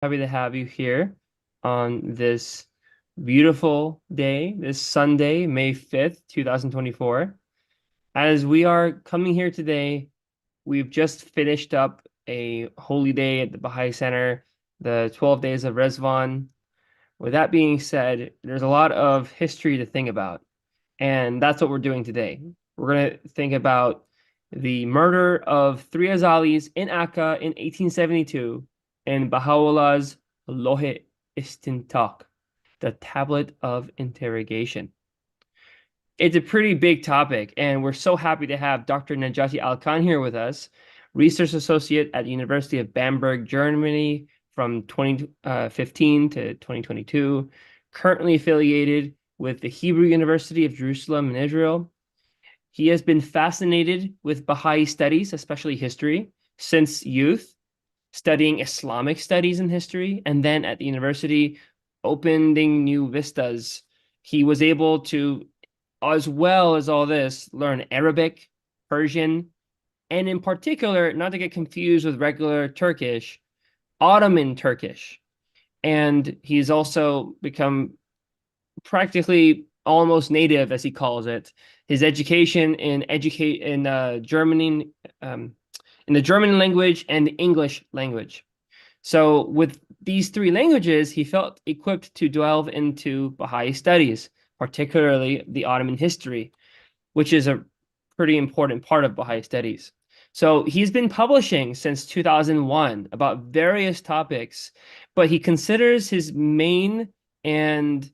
Happy to have you here on this beautiful day, this Sunday, May 5th, 2024. As we are coming here today, we've just finished up a holy day at the Baha'i Center, the 12 days of Rizwan. With that being said, there's a lot of history to think about, and that's what we're doing today. We're going to think about the murder of three Azalis in Akka in 1872 and Baha'u'llah's Lawh-i Istintaq, the tablet of interrogation. It's a pretty big topic, and we're so happy to have Dr. Najati Al-Khan here with us, research associate at the University of Bamberg, Germany from 2015 to 2022, currently affiliated with the Hebrew University of Jerusalem in Israel. He has been fascinated with Baha'i studies, especially history, since youth, studying Islamic studies and history, and then at the university, opening new vistas. He was able to, as well as all this, learn Arabic, Persian, and in particular, not to get confused with regular Turkish, Ottoman Turkish. And he's also become practically almost native, as he calls it. His education in German, in the German language and the English language. So with these three languages, he felt equipped to delve into Baha'i studies, particularly the Ottoman history, which is a pretty important part of Baha'i studies. So he's been publishing since 2001 about various topics, but he considers his main and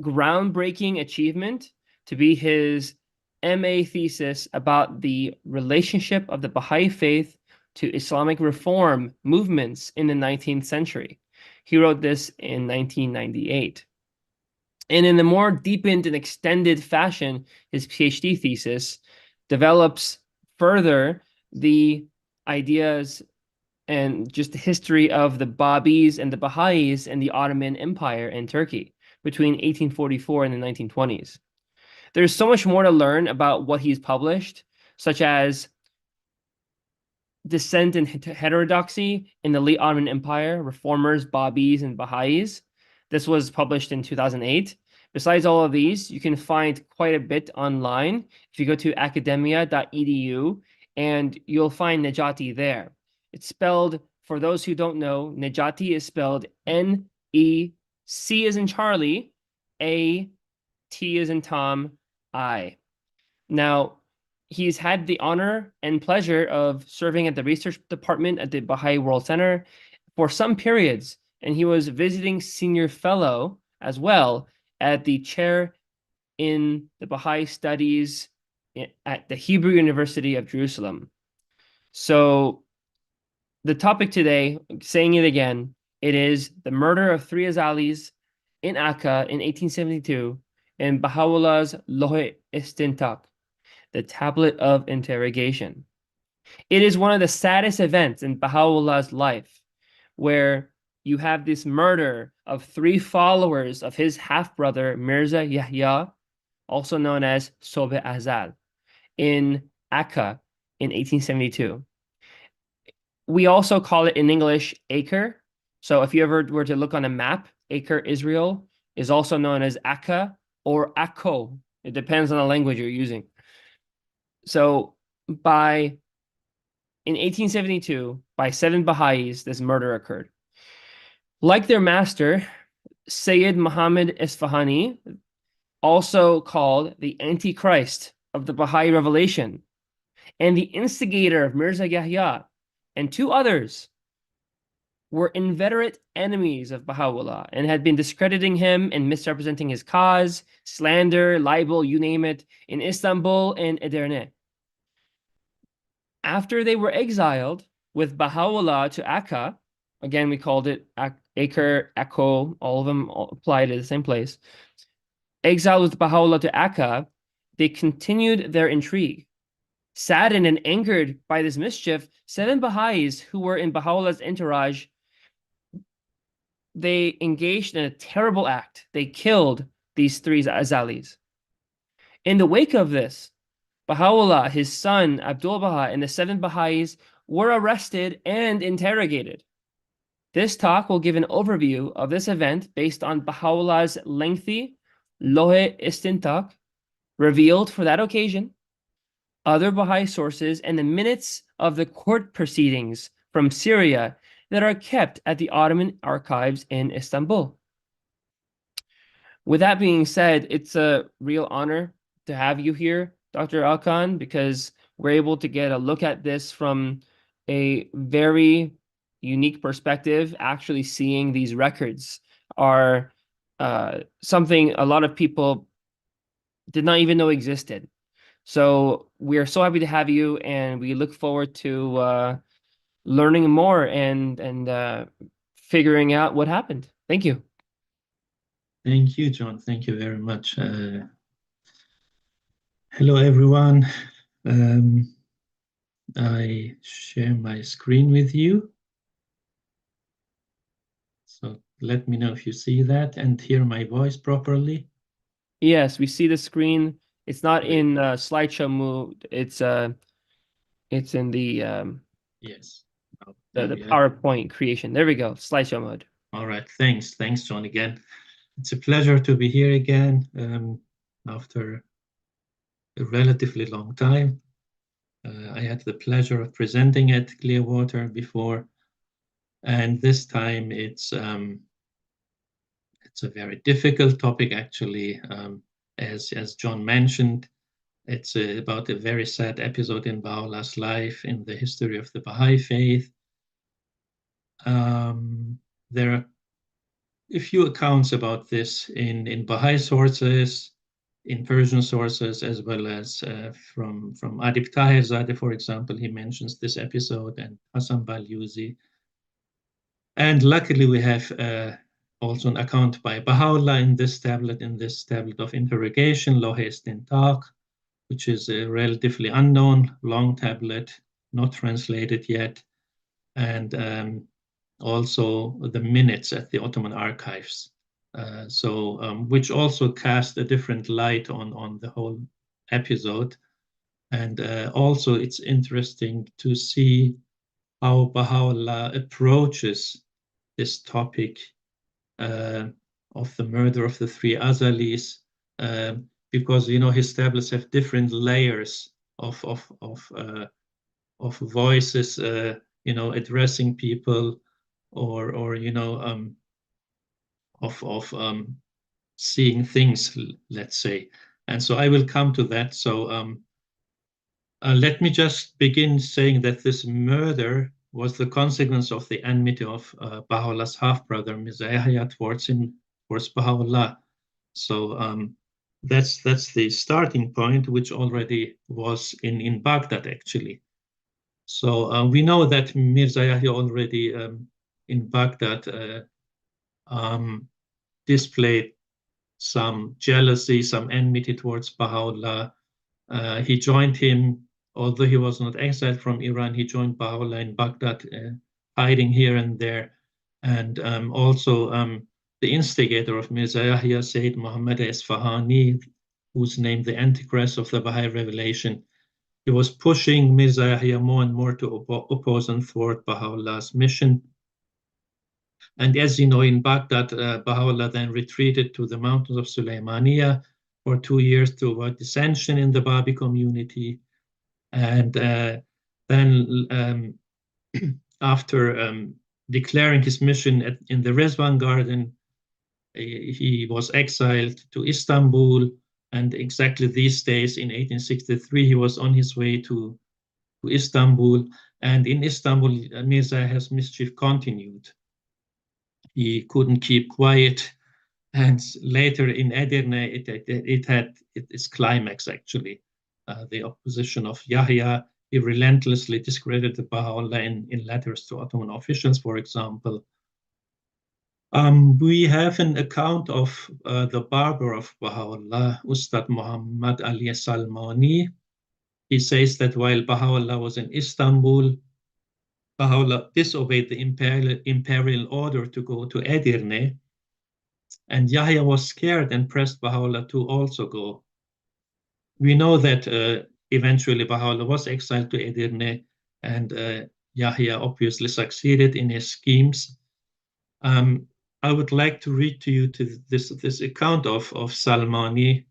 groundbreaking achievement to be his MA thesis about the relationship of the Baha'i faith to Islamic reform movements in the 19th century. He wrote this in 1998. And in a more deepened and extended fashion, his PhD thesis develops further the ideas and just the history of the Babis and the Baha'is and the Ottoman Empire in Turkey between 1844 and the 1920s. There's so much more to learn about what he's published, such as Descent and Heterodoxy in the Late Ottoman Empire, Reformers, Babis, and Baha'is. This was published in 2008. Besides all of these, you can find quite a bit online. If you go to academia.edu, and you'll find Najati there. It's spelled, for those who don't know, Najati is spelled N-E-C as in Charlie, A-T as in Tom, I. Now, he's had the honor and pleasure of serving at the research department at the Baha'i World Center for some periods, and he was visiting senior fellow as well at the chair in the Baha'i studies at the Hebrew University of Jerusalem. So the topic today, saying it again, it is the murder of three Azalis in Akka in 1872 and Baha'u'llah's Lawh-i Istintaq, the tablet of interrogation. It is one of the saddest events in Baha'u'llah's life, where you have this murder of three followers of his half-brother Mirza Yahya, also known as Subh-i Azal, in Akka in 1872. We also call it in English Acre. So if you ever were to look on a map, Acre, Israel, is also known as Akka or Akko. It depends on the language you're using. So in 1872, by 7 Baha'is, this murder occurred. Like their master, Sayyid Muhammad Isfahani, also called the Antichrist of the Baha'i Revelation, and the instigator of Mirza Yahya, and two others, were inveterate enemies of Baha'u'llah and had been discrediting him and misrepresenting his cause, slander, libel, you name it, in Istanbul and Edirne. After they were exiled with Baha'u'llah to Akka, again, we called it Acre, Akko, all of them apply to the same place. Exiled with Baha'u'llah to Akka, they continued their intrigue. Saddened and angered by this mischief, 7 Baha'is who were in Baha'u'llah's entourage, they engaged in a terrible act. They killed these 3 Azalis. In the wake of this, Baha'u'llah, his son, Abdu'l-Baha, and the 7 Baha'is were arrested and interrogated. This talk will give an overview of this event based on Baha'u'llah's lengthy Lawh-i Istintaq, revealed for that occasion, other Baha'i sources, and the minutes of the court proceedings from Syria that are kept at the Ottoman Archives in Istanbul. With that being said, it's a real honor to have you here, Dr. Alkan, because we're able to get a look at this from a very unique perspective. Actually seeing these records are something a lot of people did not even know existed. So we are so happy to have you, and we look forward to learning more and figuring out what happened. Thank you. Thank you, John. Thank you very much. Hello, everyone. I share my screen with you. So let me know if you see that and hear my voice properly. Yes, we see the screen. It's not in slideshow mode. It's in the yes. the PowerPoint creation. There we go. Slideshow mode. All right. Thanks, John. Again, it's a pleasure to be here again after a relatively long time. I had the pleasure of presenting at Clearwater before, and this time it's a very difficult topic, actually. As John mentioned, it's about a very sad episode in Baha'u'llah's life in the history of the Baha'i faith. There are a few accounts about this in Baha'i sources, in Persian sources, as well as from Adib Taherzadeh, for example. He mentions this episode, and Hassan Balyuzi. And luckily, we have also an account by Baha'u'llah in this tablet of interrogation, Lawh-i Istintaq, which is a relatively unknown long tablet, not translated yet, and also the minutes at the Ottoman Archives. Which also cast a different light on the whole episode. And also it's interesting to see how Baha'u'llah approaches this topic of the murder of the three Azalis, because his tablets have different layers of voices, addressing people, or of seeing things, let's say. And so I will come to that. So let me just begin saying that this murder was the consequence of the enmity of Baha'u'llah's half-brother, Mirza Yahya, towards Baha'u'llah. So that's the starting point, which already was in Baghdad, actually. So we know that Mirza Yahya already in Baghdad displayed some jealousy, some enmity towards Baha'u'llah. He joined him, although he was not exiled from Iran, he joined Baha'u'llah in Baghdad, hiding here and there. And also the instigator of Mirza Yahya, Sayyid Muhammad Isfahani, who's named the Antichrist of the Baha'i Revelation, he was pushing Mirza Yahya more and more to oppose and thwart Baha'u'llah's mission. And as you know, in Baghdad, Baha'u'llah then retreated to the mountains of Sulaymaniya for 2 years to avoid dissension in the Babi community. And then after declaring his mission in the Rizwan Garden, he was exiled to Istanbul. And exactly these days, in 1863, he was on his way to Istanbul. And in Istanbul, Mirza Yahya's mischief continued. He couldn't keep quiet. And later in Edirne, it had its climax, actually. The opposition of Yahya, he relentlessly discredited Baha'u'llah in letters to Ottoman officials, for example. We have an account of the barber of Baha'u'llah, Ustad Muhammad Ali Salmani. He says that while Baha'u'llah was in Istanbul, Baha'u'llah disobeyed the imperial order to go to Edirne, and Yahya was scared and pressed Baha'u'llah to also go. We know that eventually Baha'u'llah was exiled to Edirne, and Yahya obviously succeeded in his schemes. I would like to read to you this account of Salmani,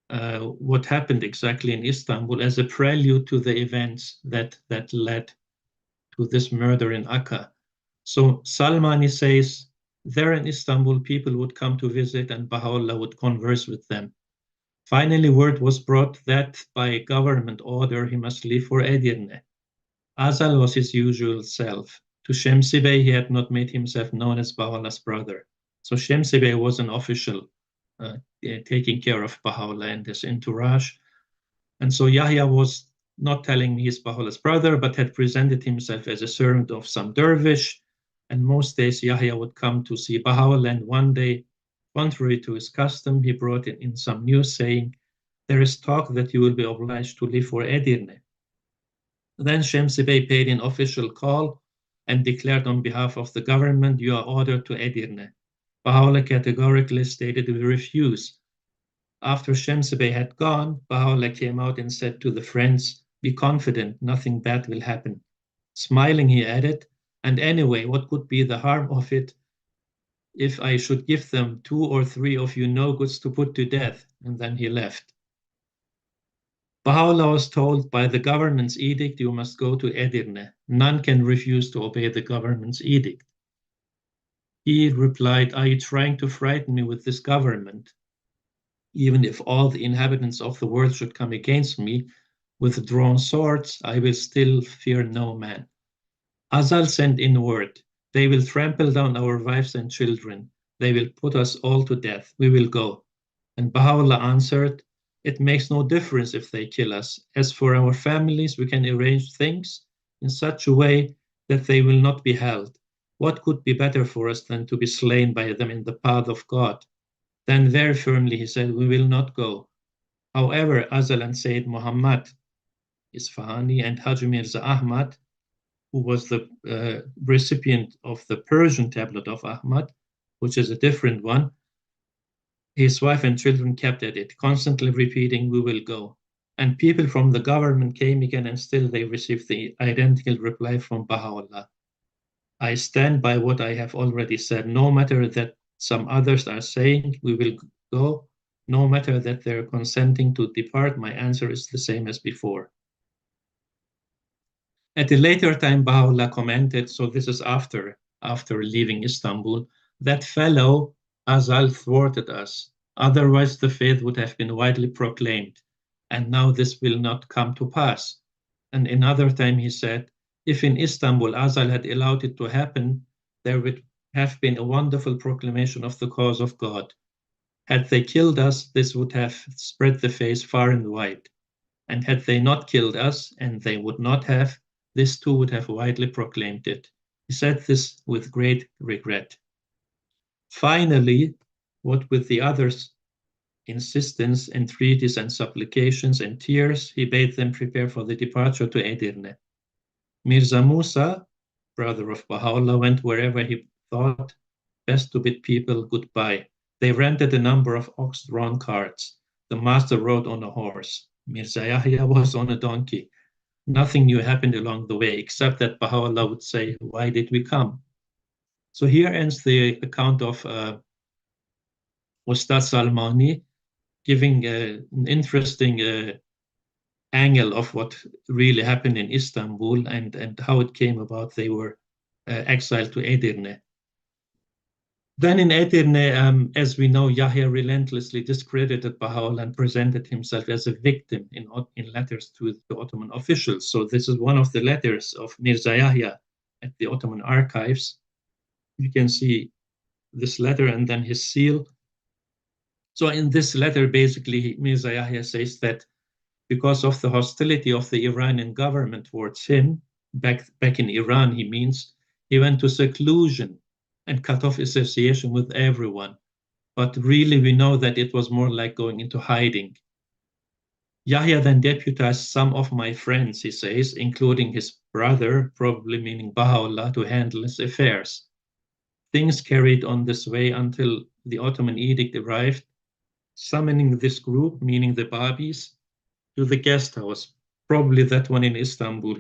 what happened exactly in Istanbul as a prelude to the events that led to this murder in Akka. So Salmani says, there in Istanbul, people would come to visit and Baha'u'llah would converse with them. Finally, word was brought that by government order, he must leave for Edirne. Azal was his usual self. To Shamsi Bey, he had not made himself known as Baha'u'llah's brother. So Shamsi Bey was an official taking care of Baha'u'llah and his entourage. And so Yahya was not telling me he's Baha'u'llah's brother, but had presented himself as a servant of some dervish. And most days Yahya would come to see Baha'u'llah. And one day, contrary to his custom, he brought in some news saying, there is talk that you will be obliged to leave for Edirne. Then Shamsi Bey paid an official call and declared on behalf of the government, you are ordered to Edirne. Baha'u'llah categorically stated, we refuse. After Shamsi Bey had gone, Baha'u'llah came out and said to the friends, be confident, nothing bad will happen. Smiling, he added, and anyway, what could be the harm of it if I should give them 2 or 3 of you no-goods to put to death? And then he left. Baha'u'llah was told by the government's edict, you must go to Edirne. None can refuse to obey the government's edict. He replied, are you trying to frighten me with this government? Even if all the inhabitants of the world should come against me with drawn swords, I will still fear no man. Azal sent in word, they will trample down our wives and children. They will put us all to death. We will go. And Baha'u'llah answered, it makes no difference if they kill us. As for our families, we can arrange things in such a way that they will not be held. What could be better for us than to be slain by them in the path of God? Then very firmly he said, we will not go. However, Azal and Sayyid Muhammad Isfahani and Haji Mirza Ahmad, who was the recipient of the Persian tablet of Ahmad, which is a different one, his wife and children kept at it, constantly repeating, we will go. And people from the government came again, and still they received the identical reply from Baha'u'llah. I stand by what I have already said, no matter that some others are saying we will go, no matter that they're consenting to depart, my answer is the same as before. At a later time, Baha'u'llah commented, so this is after leaving Istanbul, that fellow Azal thwarted us. Otherwise, the faith would have been widely proclaimed, and now this will not come to pass. And another time he said, if in Istanbul Azal had allowed it to happen, there would have been a wonderful proclamation of the cause of God. Had they killed us, this would have spread the faith far and wide. And had they not killed us, and they would not have, this too would have widely proclaimed it. He said this with great regret. Finally, what with the others' insistence, entreaties, and supplications and tears, he bade them prepare for the departure to Edirne. Mirza Musa, brother of Baha'u'llah, went wherever he thought best to bid people goodbye. They rented a number of ox-drawn carts. The master rode on a horse. Mirza Yahya was on a donkey. Nothing new happened along the way, except that Baha'u'llah would say, why did we come? So here ends the account of Ustad Salmani, giving an interesting angle of what really happened in Istanbul and how it came about they were exiled to Edirne. Then in Edirne, as we know, Yahya relentlessly discredited Baha'u'llah and presented himself as a victim in letters to the Ottoman officials. So this is one of the letters of Mirza Yahya at the Ottoman Archives. You can see this letter and then his seal. So in this letter, basically, Mirza Yahya says that because of the hostility of the Iranian government towards him, back in Iran, he means, he went to seclusion and cut off association with everyone. But really, we know that it was more like going into hiding. Yahya then deputized some of my friends, he says, including his brother, probably meaning Baha'u'llah, to handle his affairs. Things carried on this way until the Ottoman edict arrived, summoning this group, meaning the Bahá'ís, to the guest house, probably that one in Istanbul.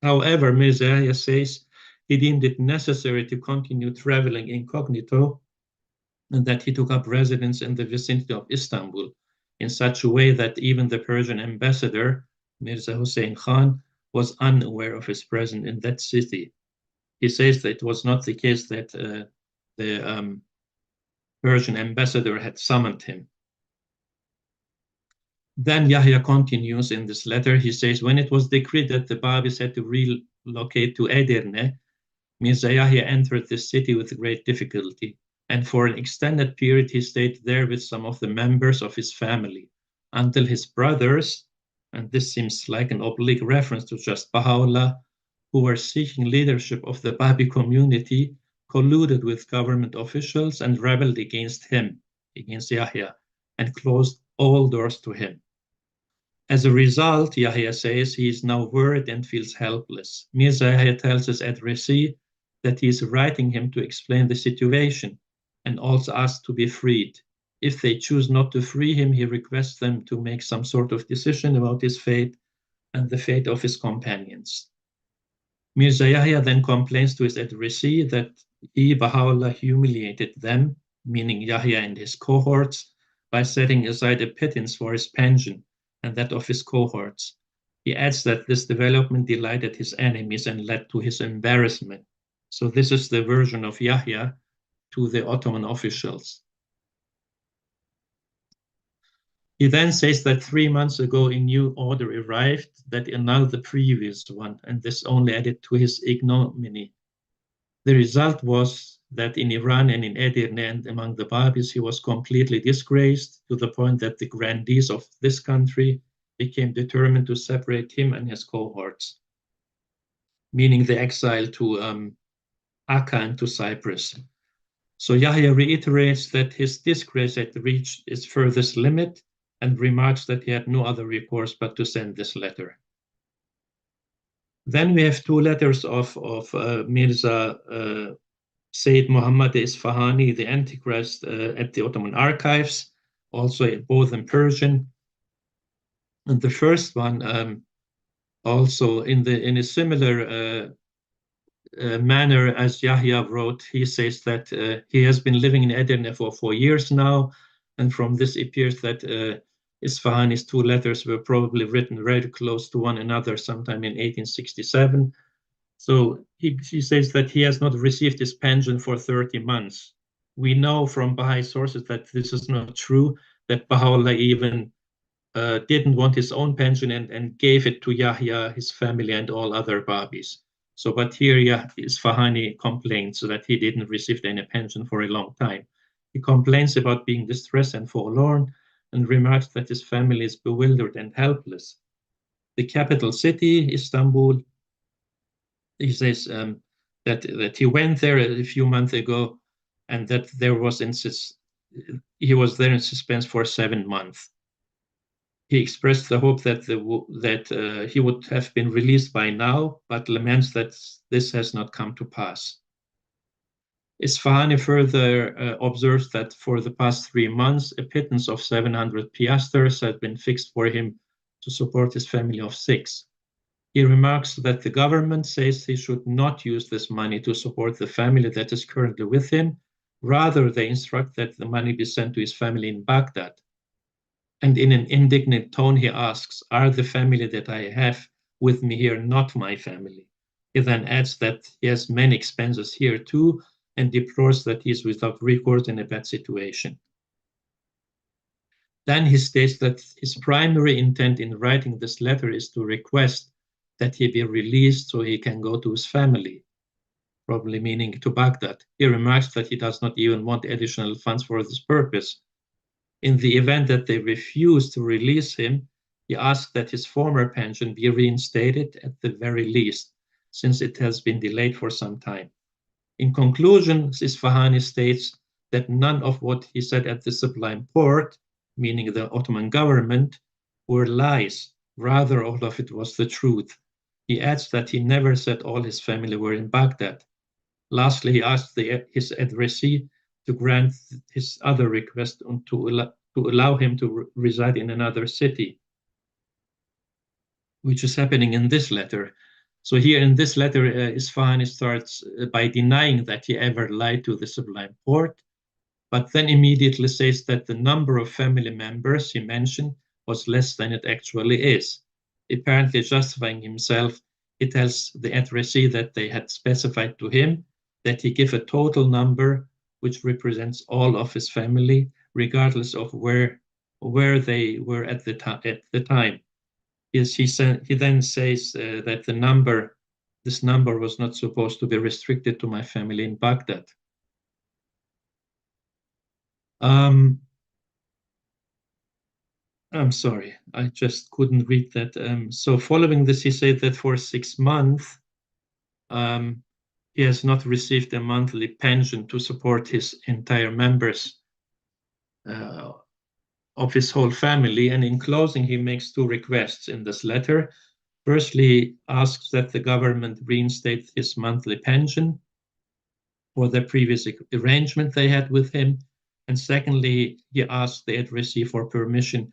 However, Mirza Yahya says he deemed it necessary to continue traveling incognito, and that he took up residence in the vicinity of Istanbul in such a way that even the Persian ambassador, Mirza Hussein Khan, was unaware of his presence in that city. He says that it was not the case that the Persian ambassador had summoned him. Then Yahya continues in this letter. He says, when it was decreed that the Bahá'ís had to relocate to Edirne, Mirza Yahya entered the city with great difficulty, and for an extended period he stayed there with some of the members of his family, until his brothers, and this seems like an oblique reference to just Baha'u'llah, who were seeking leadership of the Baha'i community, colluded with government officials and rebelled against him, against Yahya, and closed all doors to him. As a result, Yahya says he is now worried and feels helpless. Mirza Yahya tells his addressee that he is writing him to explain the situation and also asks to be freed. If they choose not to free him, he requests them to make some sort of decision about his fate and the fate of his companions. Mirza Yahya then complains to his addressee that he, Baha'u'llah, humiliated them, meaning Yahya and his cohorts, by setting aside a pittance for his pension and that of his cohorts. He adds that this development delighted his enemies and led to his embarrassment. So this is the version of Yahya to the Ottoman officials. He then says that 3 months ago a new order arrived that annulled the previous one, and this only added to his ignominy. The result was that in Iran and in Edirne and among the Bahá'ís, he was completely disgraced to the point that the grandees of this country became determined to separate him and his cohorts, meaning the exile to Akka and to Cyprus. So Yahya reiterates that his disgrace had reached its furthest limit and remarks that he had no other recourse but to send this letter. Then we have two letters of Mirza Sayyid Muhammad Isfahani, the Antichrist, at the Ottoman Archives, also both in Persian. And the first one also in a similar manner as Yahya wrote, he says that he has been living in Edirne for 4 years now, and from this appears that Isfahani's two letters were probably written very close to one another sometime in 1867. So he says that he has not received his pension for 30 months. We know from Baha'i sources that this is not true, that Baha'u'llah even didn't want his own pension and gave it to Yahya, his family, and all other Babis. So, but here Isfahani complains that he didn't receive any pension for a long time. He complains about being distressed and forlorn and remarks that his family is bewildered and helpless. The capital city, Istanbul, he says that he went there a few months ago and that he was there in suspense for 7 months. He expressed the hope that he would have been released by now, but laments that this has not come to pass. Isfahani further observes that for the past 3 months, a pittance of 700 piasters had been fixed for him to support his family of 6. He remarks that the government says he should not use this money to support the family that is currently with him. Rather, they instruct that the money be sent to his family in Baghdad. And in an indignant tone, he asks, are the family that I have with me here not my family? He then adds that he has many expenses here too, and deplores that he is without recourse in a bad situation. Then he states that his primary intent in writing this letter is to request that he be released so he can go to his family, probably meaning to Baghdad. He remarks that he does not even want additional funds for this purpose. In the event that they refuse to release him, he asks that his former pension be reinstated at the very least, since it has been delayed for some time. In conclusion, Isfahani states that none of what he said at the Sublime Porte, meaning the Ottoman government, were lies. Rather, all of it was the truth. He adds that he never said all his family were in Baghdad. Lastly, he asked his addressee to grant his other request to allow him to reside in another city, which is happening in this letter. So here in this letter, Isfahani starts by denying that he ever lied to the Sublime Porte, but then immediately says that the number of family members he mentioned was less than it actually is. Apparently justifying himself, he tells the addressee that they had specified to him that he give a total number which represents all of his family, regardless of where they were at the time. Yes, he then says that this number was not supposed to be restricted to my family in Baghdad. I'm sorry, I just couldn't read that. So following this, he said that for 6 months, he has not received a monthly pension to support his entire members of his whole family. And in closing, he makes 2 requests in this letter. Firstly, he asks that the government reinstate his monthly pension for the previous arrangement they had with him. And secondly, he asks the addressee for permission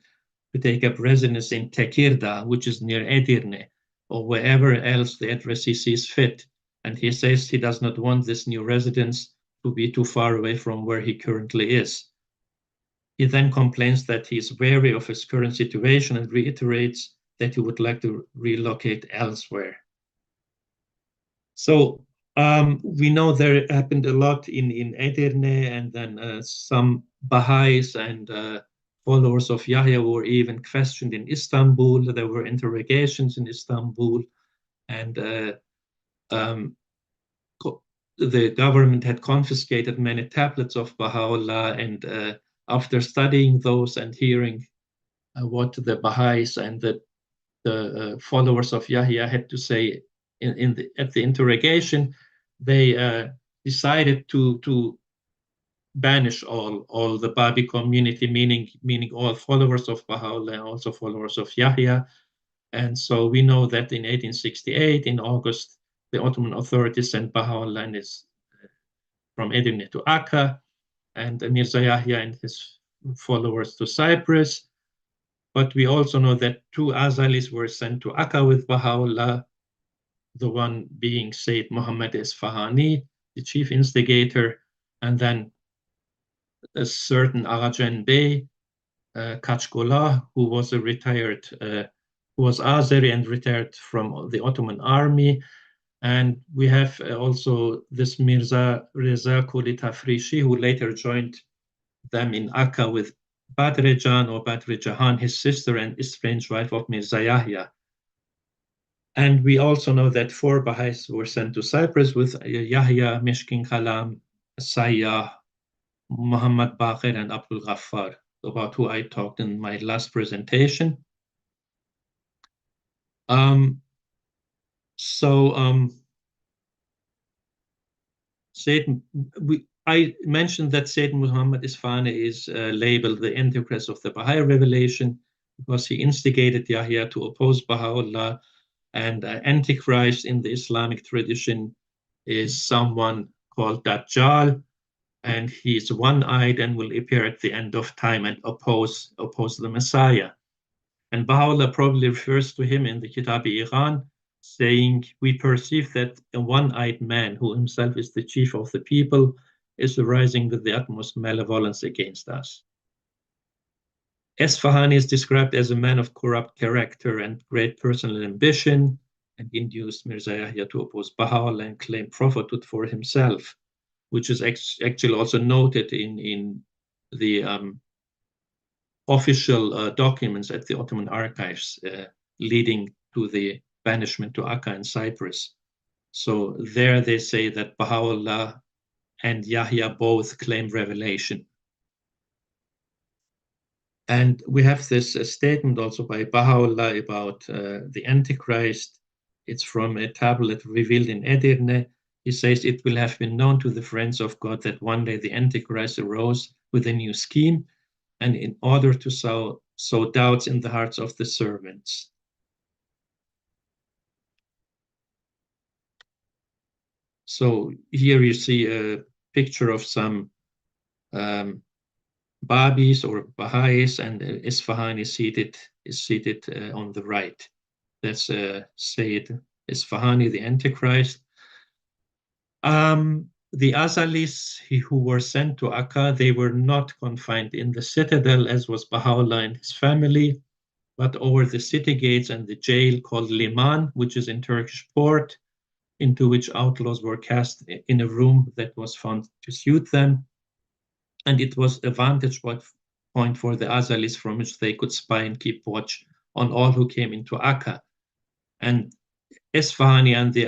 to take up residence in Tekirdağ, which is near Edirne, or wherever else the addressee sees fit. And he says he does not want this new residence to be too far away from where he currently is. He then complains that he is wary of his current situation and reiterates that he would like to relocate elsewhere. So we know there happened a lot in Edirne, and then some Baha'is and followers of Yahya were even questioned in Istanbul. There were interrogations in Istanbul, and the government had confiscated many tablets of Baha'u'llah, and after studying those and hearing what the Baha'is and the followers of Yahya had to say at the interrogation, they decided to banish all the Babi community, meaning all followers of Baha'u'llah, also followers of Yahya. And so we know that in 1868, in August, the Ottoman authorities sent Baha'u'llah from Edirne to Akka, and Mirza Yahya and his followers to Cyprus. But we also know that 2 Azalis were sent to Akka with Baha'u'llah, the one being Sayyid Muhammad Isfahani, the chief instigator, and then a certain Aghajan Bey, Kachkolah, who was a retired, who was Azeri and retired from the Ottoman army. And we have also this Mirza Reza Kuli Tafrishi, who later joined them in Akka with Badrejan or Badri Jahan, his sister and estranged wife of Mirza Yahya. And we also know that 4 Baha'is were sent to Cyprus with Yahya, Mishkin Kalam, Sayyah, Muhammad Baqir, and Abdu'l-Ghaffar, about who I talked in my last presentation. I mentioned that Sayyid Muhammad Isfahani is labeled the Antichrist of the Baha'i Revelation because he instigated Yahya to oppose Baha'u'llah, and Antichrist in the Islamic tradition is someone called Dajjal, and he's one-eyed and will appear at the end of time and oppose the Messiah. And Baha'u'llah probably refers to him in the Kitab-i-Iran, saying, we perceive that a one-eyed man who himself is the chief of the people is arising with the utmost malevolence against us. Isfahani is described as a man of corrupt character and great personal ambition, and induced Mirza Yahya to oppose Baha'u'llah and claim prophethood for himself, which is actually also noted in the official documents at the Ottoman Archives leading to the banishment to Akka in Cyprus. So there they say that Baha'u'llah and Yahya both claim revelation. And we have this statement also by Baha'u'llah about the Antichrist. It's from a tablet revealed in Edirne. He says, it will have been known to the friends of God that one day the Antichrist arose with a new scheme, and in order to sow doubts in the hearts of the servants. So here you see a picture of some Babis or Baha'is, and Isfahani is seated on the right. That's Sayyid Isfahani, the Antichrist. The Azalis who were sent to Akka, they were not confined in the citadel as was Baha'u'llah and his family, but over the city gates and the jail called Liman, which is in Turkish port, into which outlaws were cast in a room that was found to suit them. And it was a vantage point for the Azalis from which they could spy and keep watch on all who came into Akka. And Isfahani and the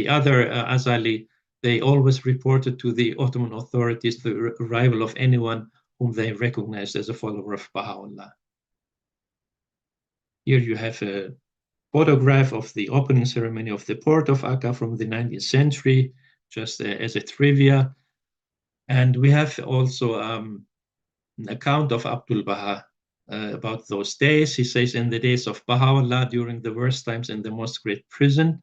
other Azali, they always reported to the Ottoman authorities the arrival of anyone whom they recognized as a follower of Baha'u'llah. Here you have a photograph of the opening ceremony of the port of Akka from the 19th century, just as a trivia. And we have also an account of Abdu'l-Baha about those days. He says, in the days of Baha'u'llah, during the worst times in the most great prison,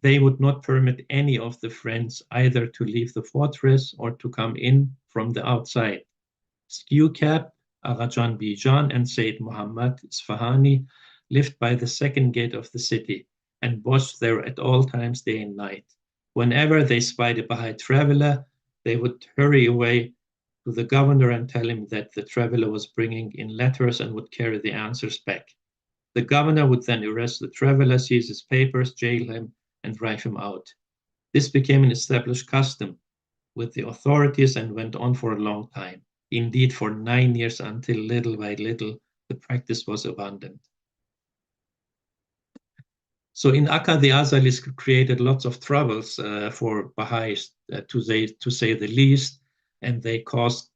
they would not permit any of the friends either to leave the fortress or to come in from the outside. Stewcap, Aghajan Bijan, and Sayyid Muhammad Isfahani lived by the second gate of the city and watched there at all times, day and night. Whenever they spied a Baha'i traveler, they would hurry away to the governor and tell him that the traveler was bringing in letters and would carry the answers back. The governor would then arrest the traveler, seize his papers, jail him, and drive him out. This became an established custom with the authorities and went on for a long time. Indeed, for 9 years, until little by little the practice was abandoned. So in Akka, the Azalis created lots of troubles for Baha'is, to say the least, and they caused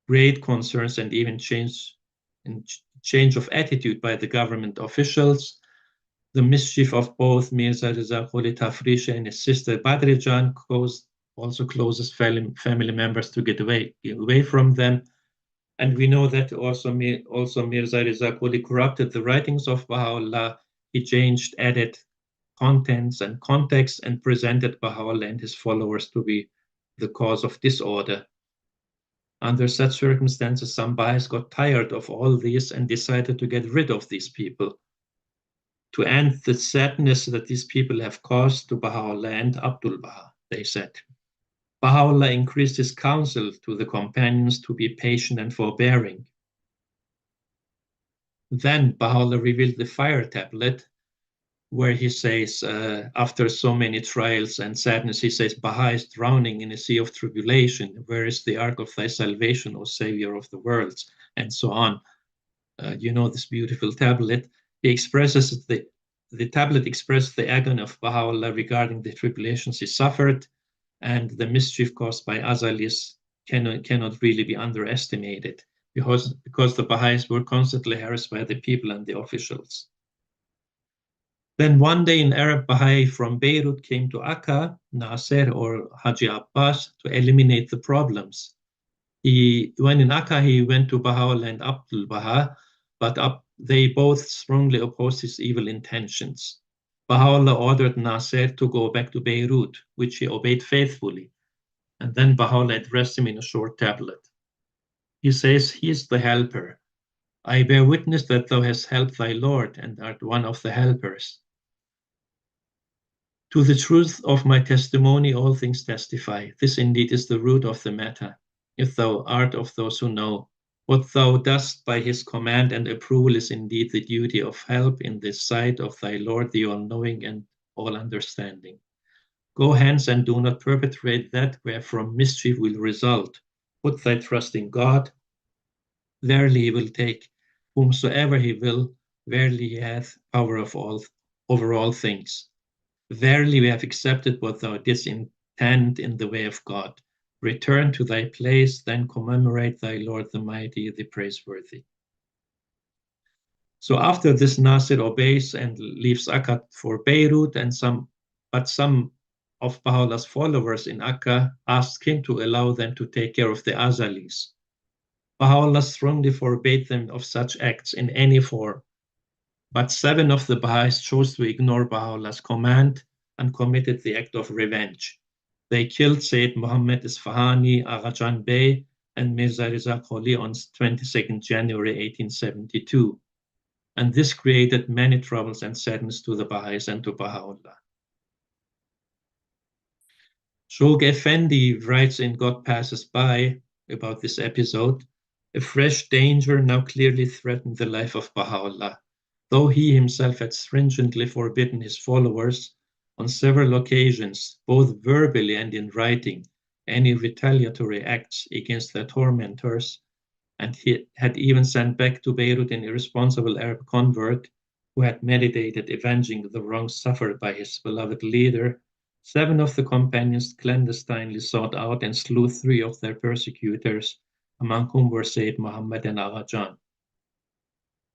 great concerns and even change of attitude by the government officials. The mischief of both Mirza Qoli Tafrish and his sister Badrejan also closest family members to get away from them. And we know that also Mirza Qoli corrupted the writings of Baha'u'llah. He changed, added contents and context, and presented Baha'u'llah and his followers to be the cause of disorder. Under such circumstances, some Baha'is got tired of all this and decided to get rid of these people, to end the sadness that these people have caused to Baha'u'llah and Abdu'l-Baha, they said. Baha'u'llah increased his counsel to the companions to be patient and forbearing. Then Baha'u'llah revealed the fire tablet, where he says, after so many trials and sadness, he says, Baha is drowning in a sea of tribulation. Where is the ark of thy salvation, O Savior of the worlds? And so on. You know this beautiful tablet. He expresses the tablet expresses the agony of Baha'u'llah regarding the tribulations he suffered, and the mischief caused by Azalis cannot really be underestimated, because the Baha'is were constantly harassed by the people and the officials. Then one day an Arab Baha'i from Beirut came to Akka, Nasser or Haji Abbas, to eliminate the problems. When in Akka, he went to Baha'u'llah and Abdu'l-Baha, but they both strongly opposed his evil intentions. Baha'u'llah ordered Nasser to go back to Beirut, which he obeyed faithfully. And then Baha'u'llah addressed him in a short tablet. He says, he is the helper. I bear witness that thou hast helped thy Lord and art one of the helpers. To the truth of my testimony, all things testify. This indeed is the root of the matter. If thou art of those who know, what thou dost by his command and approval is indeed the duty of help in the sight of thy Lord, the all-knowing and all-understanding. Go hence and do not perpetrate that wherefrom mischief will result. Put thy trust in God. Verily he will take whomsoever he will. Verily he hath power over all things. Verily we have accepted what thou didst intend in the way of God. Return to thy place, then commemorate thy Lord the Mighty, the Praiseworthy. So after this, Nasir obeys and leaves Akka for Beirut, but some of Baha'u'llah's followers in Akka asked him to allow them to take care of the Azalis. Baha'u'llah strongly forbade them of such acts in any form. But 7 of the Baha'is chose to ignore Baha'u'llah's command and committed the act of revenge. They killed Sayyid Muhammad Isfahani, Aghajan Bey, and Mirza Qoli on 22nd January 1872. and this created many troubles and sadness to the Baha'is and to Baha'u'llah. Shogh Effendi writes in God Passes By about this episode, a fresh danger now clearly threatened the life of Baha'u'llah. Though he himself had stringently forbidden his followers on several occasions, both verbally and in writing, any retaliatory acts against their tormentors, and he had even sent back to Beirut an irresponsible Arab convert who had meditated avenging the wrongs suffered by his beloved leader, 7 of the companions clandestinely sought out and slew 3 of their persecutors, among whom were Sayyid Muhammad and Agha Jan.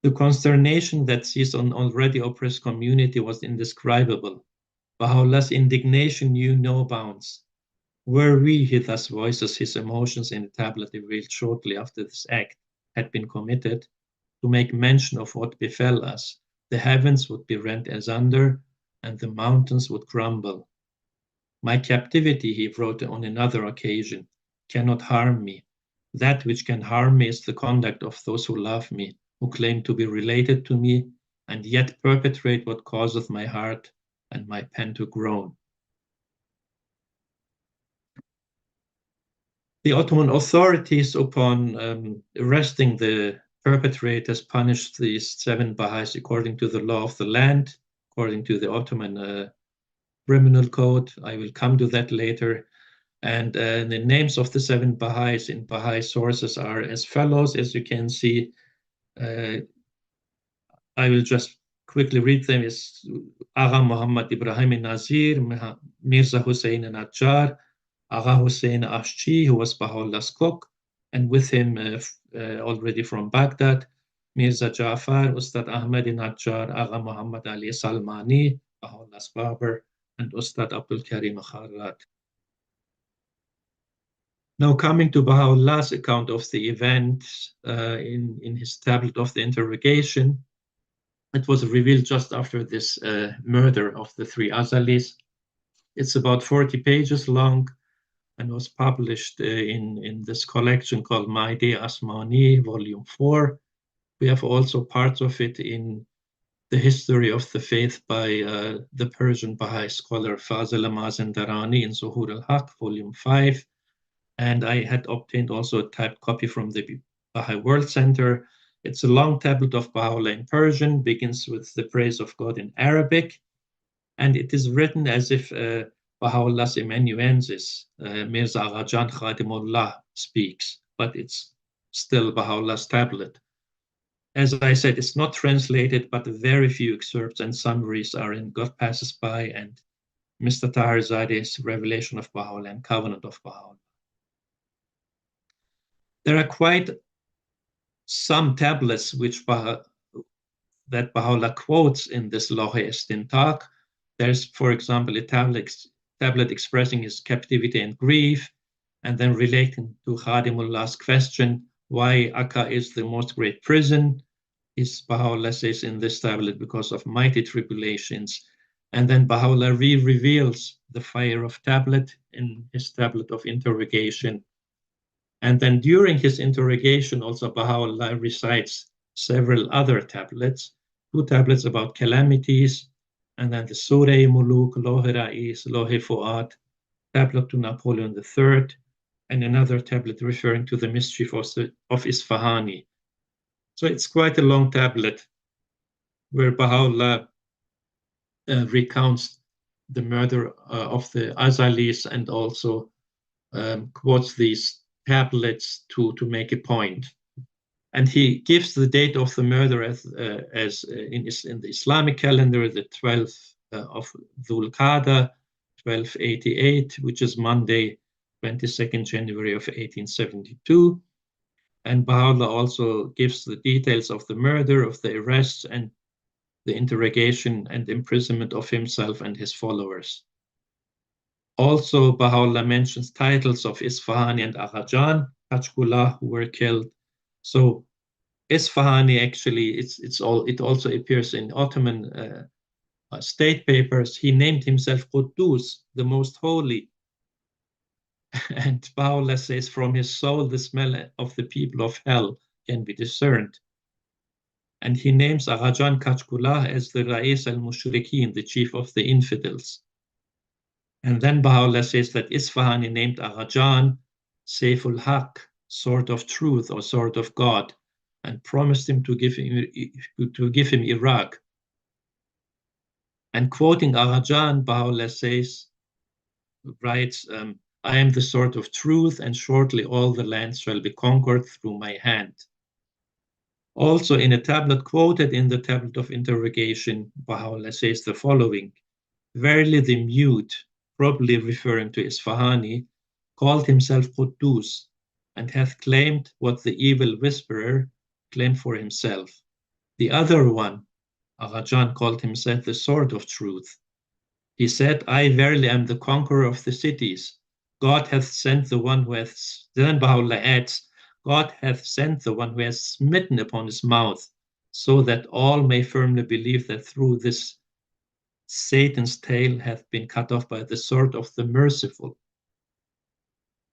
The consternation that seized on already oppressed community was indescribable. Baha'u'llah's indignation knew no bounds. Were we, he thus voices his emotions in a tablet revealed shortly after this act had been committed, to make mention of what befell us, the heavens would be rent asunder, and the mountains would crumble. My captivity, he wrote on another occasion, cannot harm me. That which can harm me is the conduct of those who love me, who claim to be related to me, and yet perpetrate what causeth my heart and my pen to groan. The Ottoman authorities, upon arresting the perpetrators, punished these 7 Baha'is according to the law of the land, according to the Ottoman criminal code. I will come to that later. And the names of the 7 Baha'is in Baha'i sources are as follows, as you can see. I will just quickly read them. Is Agha Muhammad Ibrahim Nazir, Mirza Hussein Najjar, Agha Hussein Ashchi, who was Baha'u'llah's cook, and with him already from Baghdad, Mirza Jafar, Ustad Ahmed Najjar, Agha Muhammad Ali Salmani, Baha'u'llah's barber, and Ustad Abdul Karim Kharrat. Now coming to Baha'u'llah's account of the event in his tablet of the interrogation, it was revealed just after this murder of the 3 Azalis. It's about 40 pages long and was published in this collection called Maide Asmani, Volume 4. We have also parts of it in the History of the Faith by the Persian Baha'i scholar Fazil Mazendarani in Zuhur al-Haq, Volume 5. And I had obtained also a typed copy from the Baha'i World Center. It's a long tablet of Baha'u'llah in Persian, begins with the praise of God in Arabic, and it is written as if Baha'u'llah's amanuensis, Mirza Agha Jan Khadimullah, speaks, but it's still Baha'u'llah's tablet. As I said, it's not translated, but very few excerpts and summaries are in God Passes By and Mr. Tahirzade's Revelation of Baha'u'llah and Covenant of Baha'u'llah. There are quite some tablets that Baha'u'llah quotes in this Lawh-i Istintaq. There's, for example, a tablet expressing his captivity and grief, and then relating to Khadimullah's question, why Akka is the most great prison. Baha'u'llah says in this tablet, because of mighty tribulations. And then Baha'u'llah reveals the fire of tablet in his tablet of interrogation. And then during his interrogation, also Baha'u'llah recites several other tablets, 2 tablets about calamities, and then the Surah Muluk, Lawh-i Rais, Lawh-i Fu'ad, tablet to Napoleon III, and another tablet referring to the mischief of Isfahani. So it's quite a long tablet where Baha'u'llah recounts the murder of the Azalis and also quotes these tablets to make a point. And he gives the date of the murder as in the Islamic calendar, the 12th of Dhul Qa'dah, 1288, which is Monday, 22nd January of 1872. And Baha'u'llah also gives the details of the murder, of the arrests, and the interrogation and imprisonment of himself and his followers. Also, Baha'u'llah mentions titles of Isfahani and Agha Jan, Kachkullah, who were killed. So Isfahani actually, it also appears in Ottoman state papers. He named himself Quddus, the most holy. And Baha'u'llah says, from his soul, the smell of the people of hell can be discerned. And he names Aghajan Kachkullah as the Ra'is al-Mushrikeen, the chief of the infidels. And then Baha'u'llah says that Isfahani named Aghajan Sayful Haq, sword of truth or sword of God, and promised him to give him Iraq. And quoting Aghajan, Baha'u'llah writes, I am the sword of truth, and shortly all the lands shall be conquered through my hand. Also, in a tablet quoted in the tablet of interrogation, Baha'u'llah says the following: verily the mute, probably referring to Isfahani, called himself Quddus, and hath claimed what the evil whisperer claimed for himself. The other one, Aghajan, called himself the sword of truth. He said, I verily am the conqueror of the cities. God hath sent the one who hath, then Baha'u'llah adds, God hath sent the one who has smitten upon his mouth, so that all may firmly believe that through this Satan's tail hath been cut off by the sword of the merciful.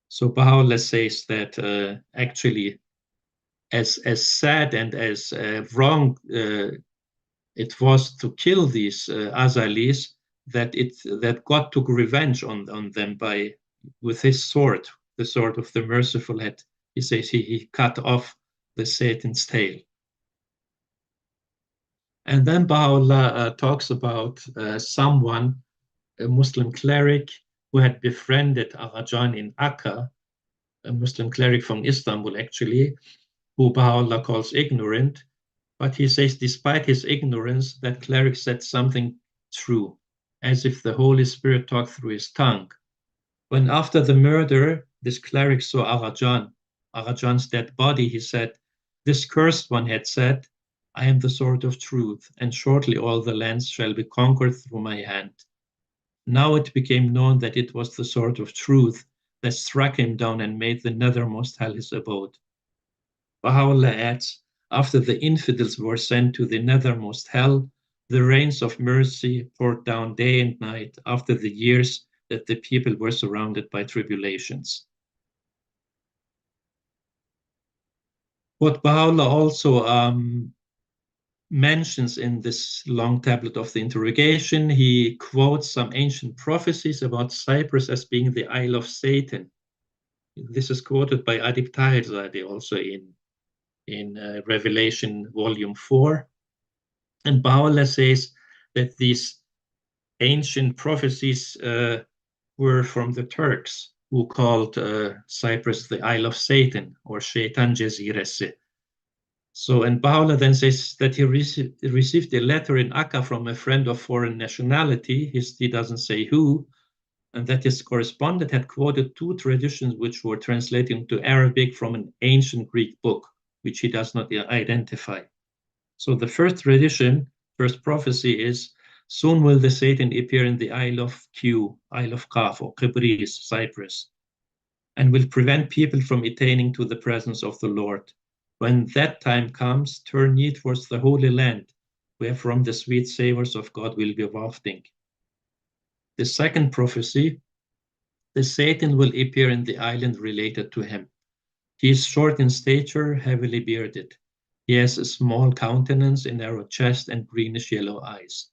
So Baha'u'llah says that actually, as sad and as wrong it was to kill these Azalis, that God took revenge on them with his sword, the sword of the merciful. He says he cut off the Satan's tail. And then Baha'u'llah talks about someone, a Muslim cleric, who had befriended Aghajan in Akka, a Muslim cleric from Istanbul actually, who Baha'u'llah calls ignorant. But he says, despite his ignorance, that cleric said something true, as if the Holy Spirit talked through his tongue. When after the murder, this cleric saw Aghajan's dead body, he said, this cursed one had said, I am the sword of truth, and shortly all the lands shall be conquered through my hand. Now it became known that it was the sword of truth that struck him down and made the nethermost hell his abode. Baha'u'llah adds, after the infidels were sent to the nethermost hell, the rains of mercy poured down day and night after the years that the people were surrounded by tribulations. What Baha'u'llah also mentions in this long tablet of the interrogation, he quotes some ancient prophecies about Cyprus as being the Isle of Satan. This is quoted by Adib Tahirzadeh also in Revelation volume 4. And Baha'u'llah says that these ancient prophecies were from the Turks, who called Cyprus the Isle of Satan, or Shaitan Jaziresi. So, and Baha'u'llah then says that he received a letter in Akka from a friend of foreign nationality, he doesn't say who, and that his correspondent had quoted two traditions which were translated into Arabic from an ancient Greek book, which he does not identify. So the first tradition, first prophecy is, soon will the Satan appear in the Isle of Q, Isle of Kaf, or Kibris, Cyprus, and will prevent people from attaining to the presence of the Lord. When that time comes, turn ye towards the Holy Land, where from the sweet savors of God will be wafting. The second prophecy, the Satan will appear in the island related to him. He is short in stature, heavily bearded. He has a small countenance, a narrow chest, and greenish-yellow eyes.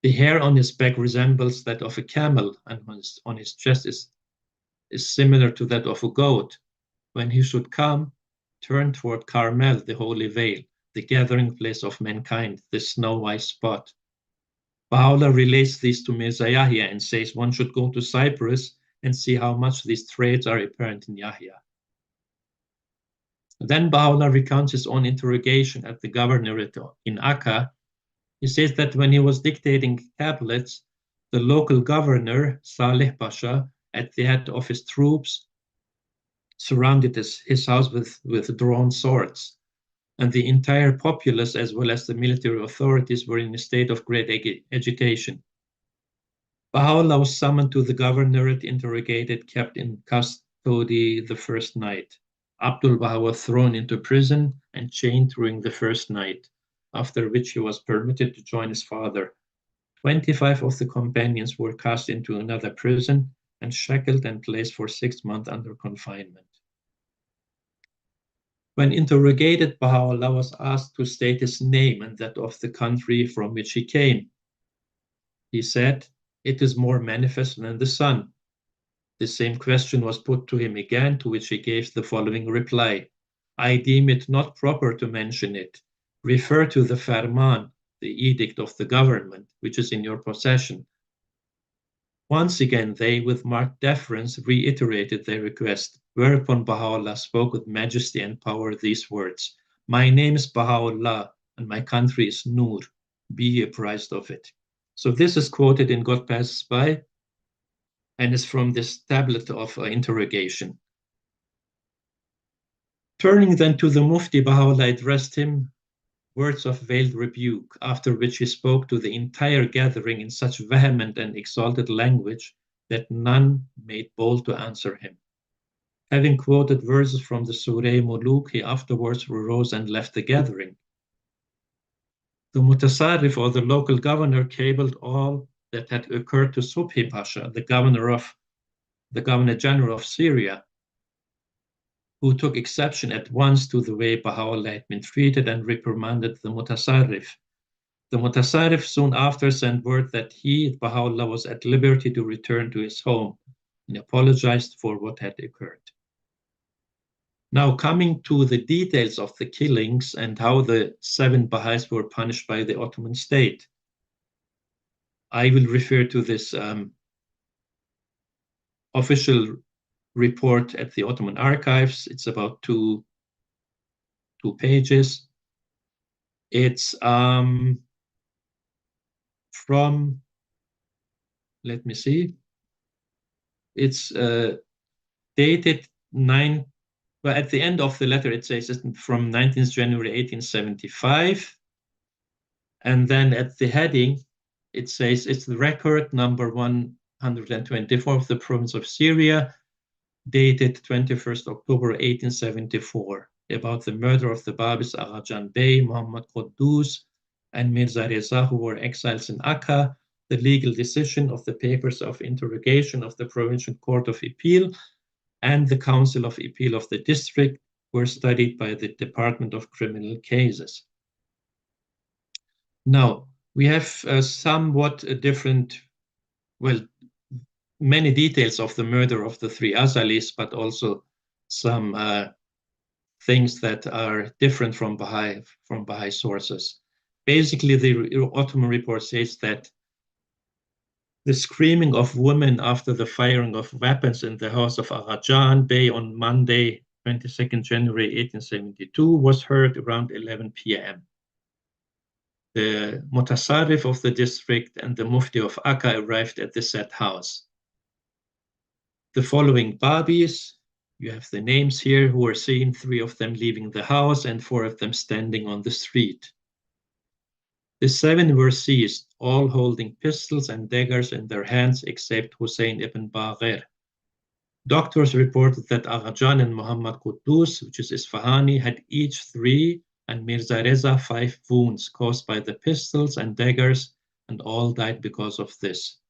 The hair on his back resembles that of a camel, and on his chest is similar to that of a goat. When he should come, turn toward Carmel, the holy vale, the gathering place of mankind, the snow-white spot. Baha'u'llah relates these to Mirza Yahya and says one should go to Cyprus and see how much these traits are apparent in Yahya. Then Baha'u'llah recounts his own interrogation at the governorate in Akka. He says that when he was dictating tablets, the local governor, Saleh Pasha, at the head of his troops, surrounded his house with drawn swords. And the entire populace, as well as the military authorities, were in a state of great agitation. Baha'u'llah was summoned to the governorate, interrogated, kept in custody the first night. Abdu'l-Baha was thrown into prison and chained during the first night, after which he was permitted to join his father. 25 of the companions were cast into another prison and shackled and placed for 6 months under confinement. When interrogated, Baha'u'llah was asked to state his name and that of the country from which he came. He said, "It is more manifest than the sun." The same question was put to him again, to which he gave the following reply: "I deem it not proper to mention it. Refer to the Farman, the edict of the government, which is in your possession." Once again, they, with marked deference, reiterated their request, whereupon Baha'u'llah spoke with majesty and power these words: "My name is Baha'u'llah, and my country is Nur. Be apprised of it." So this is quoted in God Passes By, and is from this tablet of interrogation. Turning then to the Mufti, Baha'u'llah addressed him words of veiled rebuke, after which he spoke to the entire gathering in such vehement and exalted language that none made bold to answer him. Having quoted verses from the Surah Muluk, he afterwards rose and left the gathering. The Mutasarrif, or the local governor, cabled all that had occurred to Subh-i Pasha, the Governor General of Syria, who took exception at once to the way Baha'u'llah had been treated and reprimanded the Mutasarrif. The Mutasarrif soon after sent word that he, Baha'u'llah, was at liberty to return to his home and apologized for what had occurred. Now, coming to the details of the killings and how the 7 Baha'is were punished by the Ottoman state, I will refer to this official report at the Ottoman Archives. It's about two pages. It's from, let me see, it's dated well, at the end of the letter it says it's from 19th January 1875, and then at the heading it says it's the record number 124 of the province of Syria, dated 21st October 1874, about the murder of the Babis Agha Jan Bey, Muhammad Quddus, and Mirza Reza, who were exiles in Akka. The legal decision of the papers of interrogation of the Provincial Court of Appeal and the Council of Appeal of the district were studied by the Department of Criminal Cases. Now, we have somewhat different, well, many details of the murder of the 3 Azalis, but also some things that are different from Baha'i sources. Basically, the Ottoman report says that the screaming of women after the firing of weapons in the house of Agha Jan Bey on Monday, 22nd January 1872, was heard around 11 p.m. The Mutasarrif of the district and the Mufti of Akka arrived at the said house. The following Babis, you have the names here, who were seen, 3 of them leaving the house and 4 of them standing on the street. The 7 were seized, all holding pistols and daggers in their hands, except Hussein ibn Bagher. Doctors reported that Agha Jan and Muhammad Quddus, which is Isfahani, had each 3, and Mirza Reza 5 wounds caused by the pistols and daggers, and all died because of this.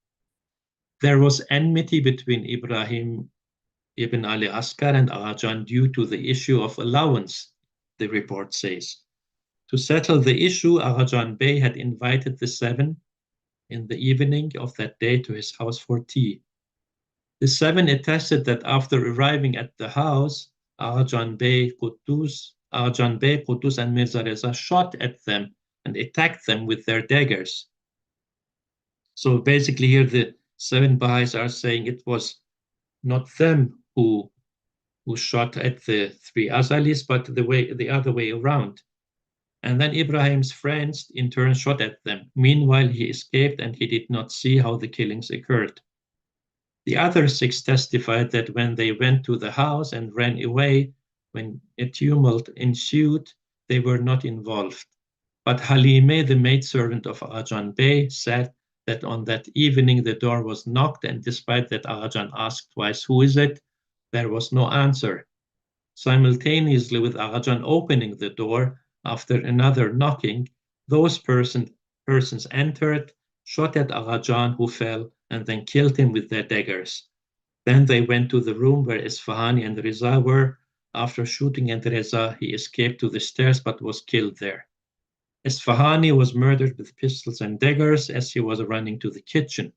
There was enmity between Ibrahim ibn Ali Askar and Agha Jan due to the issue of allowance, the report says. To settle the issue, Agha Jan Bey had invited the 7 in the evening of that day to his house for tea. The 7 attested that after arriving at the house, Agha Jan Bey, Quddus, and Mirza Reza shot at them and attacked them with their daggers. So basically here the 7 Baha'is are saying it was not them who shot at the 3 Azalis, but the other way around. And then Ibrahim's friends in turn shot at them. Meanwhile, he escaped and he did not see how the killings occurred. The other 6 testified that when they went to the house and ran away, when a tumult ensued, they were not involved. But Halime, the maidservant of Agha Jan Bey, said that on that evening the door was knocked, and despite that Agha Jan asked twice, "Who is it?" there was no answer. Simultaneously with Agha Jan opening the door, after another knocking, those persons entered, shot at Agha Jan, who fell, and then killed him with their daggers. Then they went to the room where Isfahani and Reza were, After shooting at Reza, he escaped to the stairs but was killed there. Isfahani was murdered with pistols and daggers as he was running to the kitchen.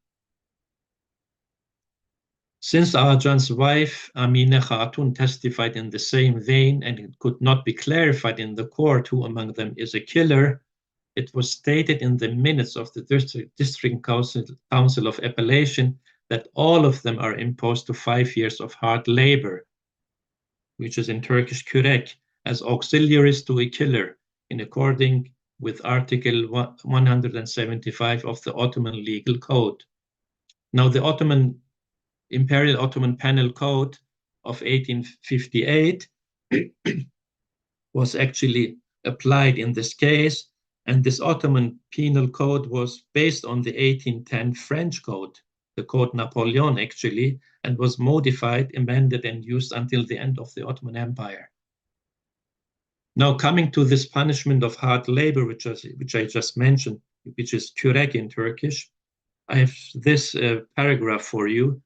Since Aghajan's wife, Amina Khatun, testified in the same vein and it could not be clarified in the court who among them is a killer, it was stated in the minutes of the District Council of Appellation that all of them are imposed to 5 years of hard labor, which is in Turkish kürek, as auxiliaries to a killer, in accordance with Article 175 of the Ottoman Legal Code. Now, the Imperial Ottoman Penal Code of 1858 was actually applied in this case, and this Ottoman Penal Code was based on the 1810 French Code, the Code Napoleon actually, and was modified, amended, and used until the end of the Ottoman Empire. Now, coming to this punishment of hard labor, which I just mentioned, which is kürek in Turkish, I have this paragraph for you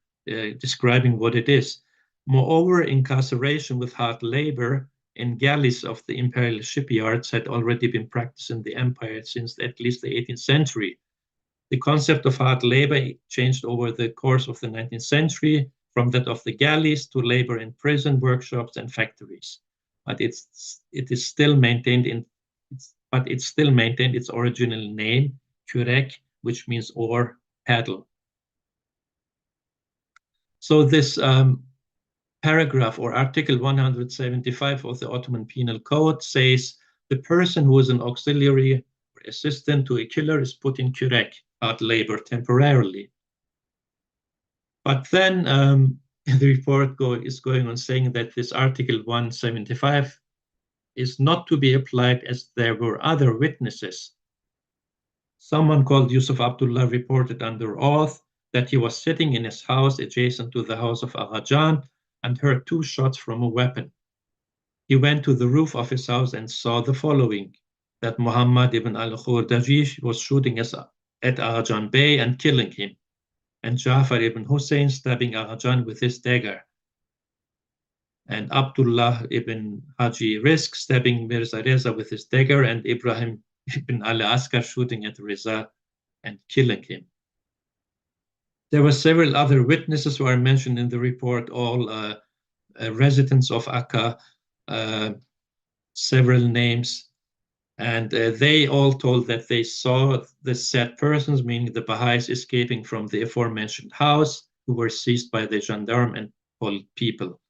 describing what it is. Moreover, incarceration with hard labor in galleys of the imperial shipyards had already been practiced in the empire since at least the 18th century. The concept of hard labor changed over the course of the 19th century from that of the galleys to labor in prison, workshops, and factories. But it still maintained its original name, kürek, which means oar, paddle. So this paragraph or Article 175 of the Ottoman Penal Code says the person who is an auxiliary or assistant to a killer is put in kürek, hard labor, temporarily. But then the report is going on saying that this Article 175 is not to be applied as there were other witnesses. Someone called Yusuf Abdullah reported under oath that he was sitting in his house adjacent to the house of Aghajan and heard 2 shots from a weapon. He went to the roof of his house and saw the following, that Muhammad ibn al-Khurdaji was shooting at Aghajan Bey and killing him, and Ja'far ibn Hussein stabbing Aghajan with his dagger, and Abdullah ibn Haji Rizq stabbing Mirza Reza with his dagger, and Ibrahim ibn al-Askar shooting at Reza and killing him. There were several other witnesses who are mentioned in the report, all residents of Akka, several names, and they all told that they saw the said persons, meaning the Baha'is, escaping from the aforementioned house, who were seized by the gendarme and people.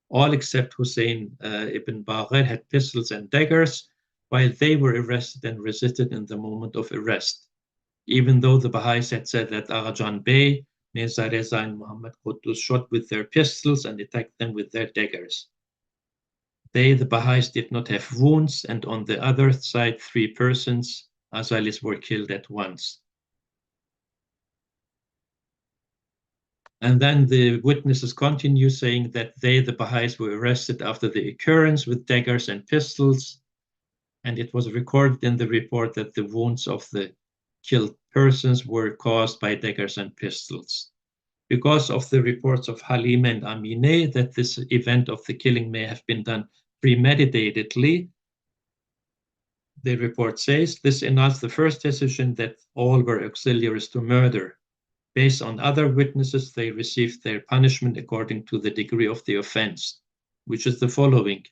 All except Hussein ibn Baghir had pistols and daggers, while they were arrested and resisted in the moment of arrest, even though the Baha'is had said that Aghajan Bey, Mirza Reza, and Muhammad Quddus shot with their pistols and attacked them with their daggers. They, the Baha'is, did not have wounds, and on the other side, 3 persons, Azalis, were killed at once. And then the witnesses continue saying that they, the Baha'is, were arrested after the occurrence with daggers and pistols, and it was recorded in the report that the wounds of the killed persons were caused by daggers and pistols. Because of the reports of Halim and Amineh that this event of the killing may have been done premeditatedly, the report says this annuls the first decision that all were auxiliaries to murder. Based on other witnesses, they received their punishment according to the degree of the offense, which is the following.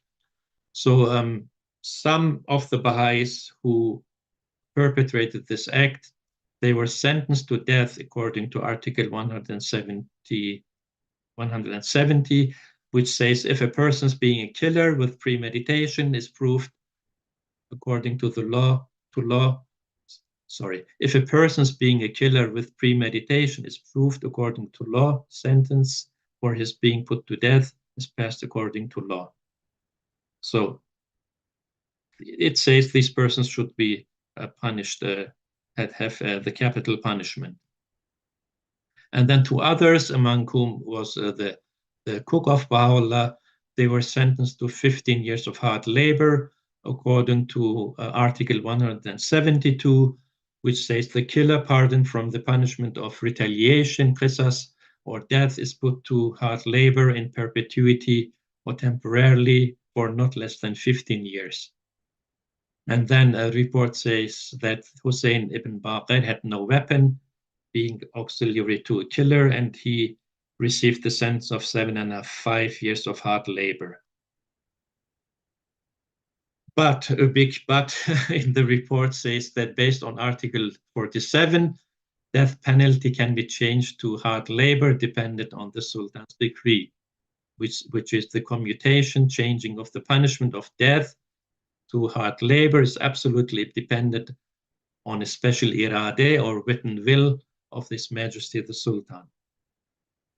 So some of the Baha'is who perpetrated this act, they were sentenced to death according to Article 170, which says if a person's being a killer with premeditation is proved according to the law, if a person's being a killer with premeditation is proved according to law, sentence for his being put to death is passed according to law. So it says these persons should be punished, have the capital punishment. And then 2 others, among whom was the cook of Baha'u'llah, they were sentenced to 15 years of hard labor according to Article 172, which says the killer pardoned from the punishment of retaliation, qisas, or death is put to hard labor in perpetuity or temporarily for not less than 15 years. And then a report says that Hussein ibn Baqir had no weapon, being auxiliary to a killer, and he received the sentence of 7.5 years of hard labor. But a big but in the report says that based on Article 47, death penalty can be changed to hard labor dependent on the Sultan's decree, which is the commutation, changing of the punishment of death to hard labor is absolutely dependent on a special irade or written will of His Majesty the Sultan.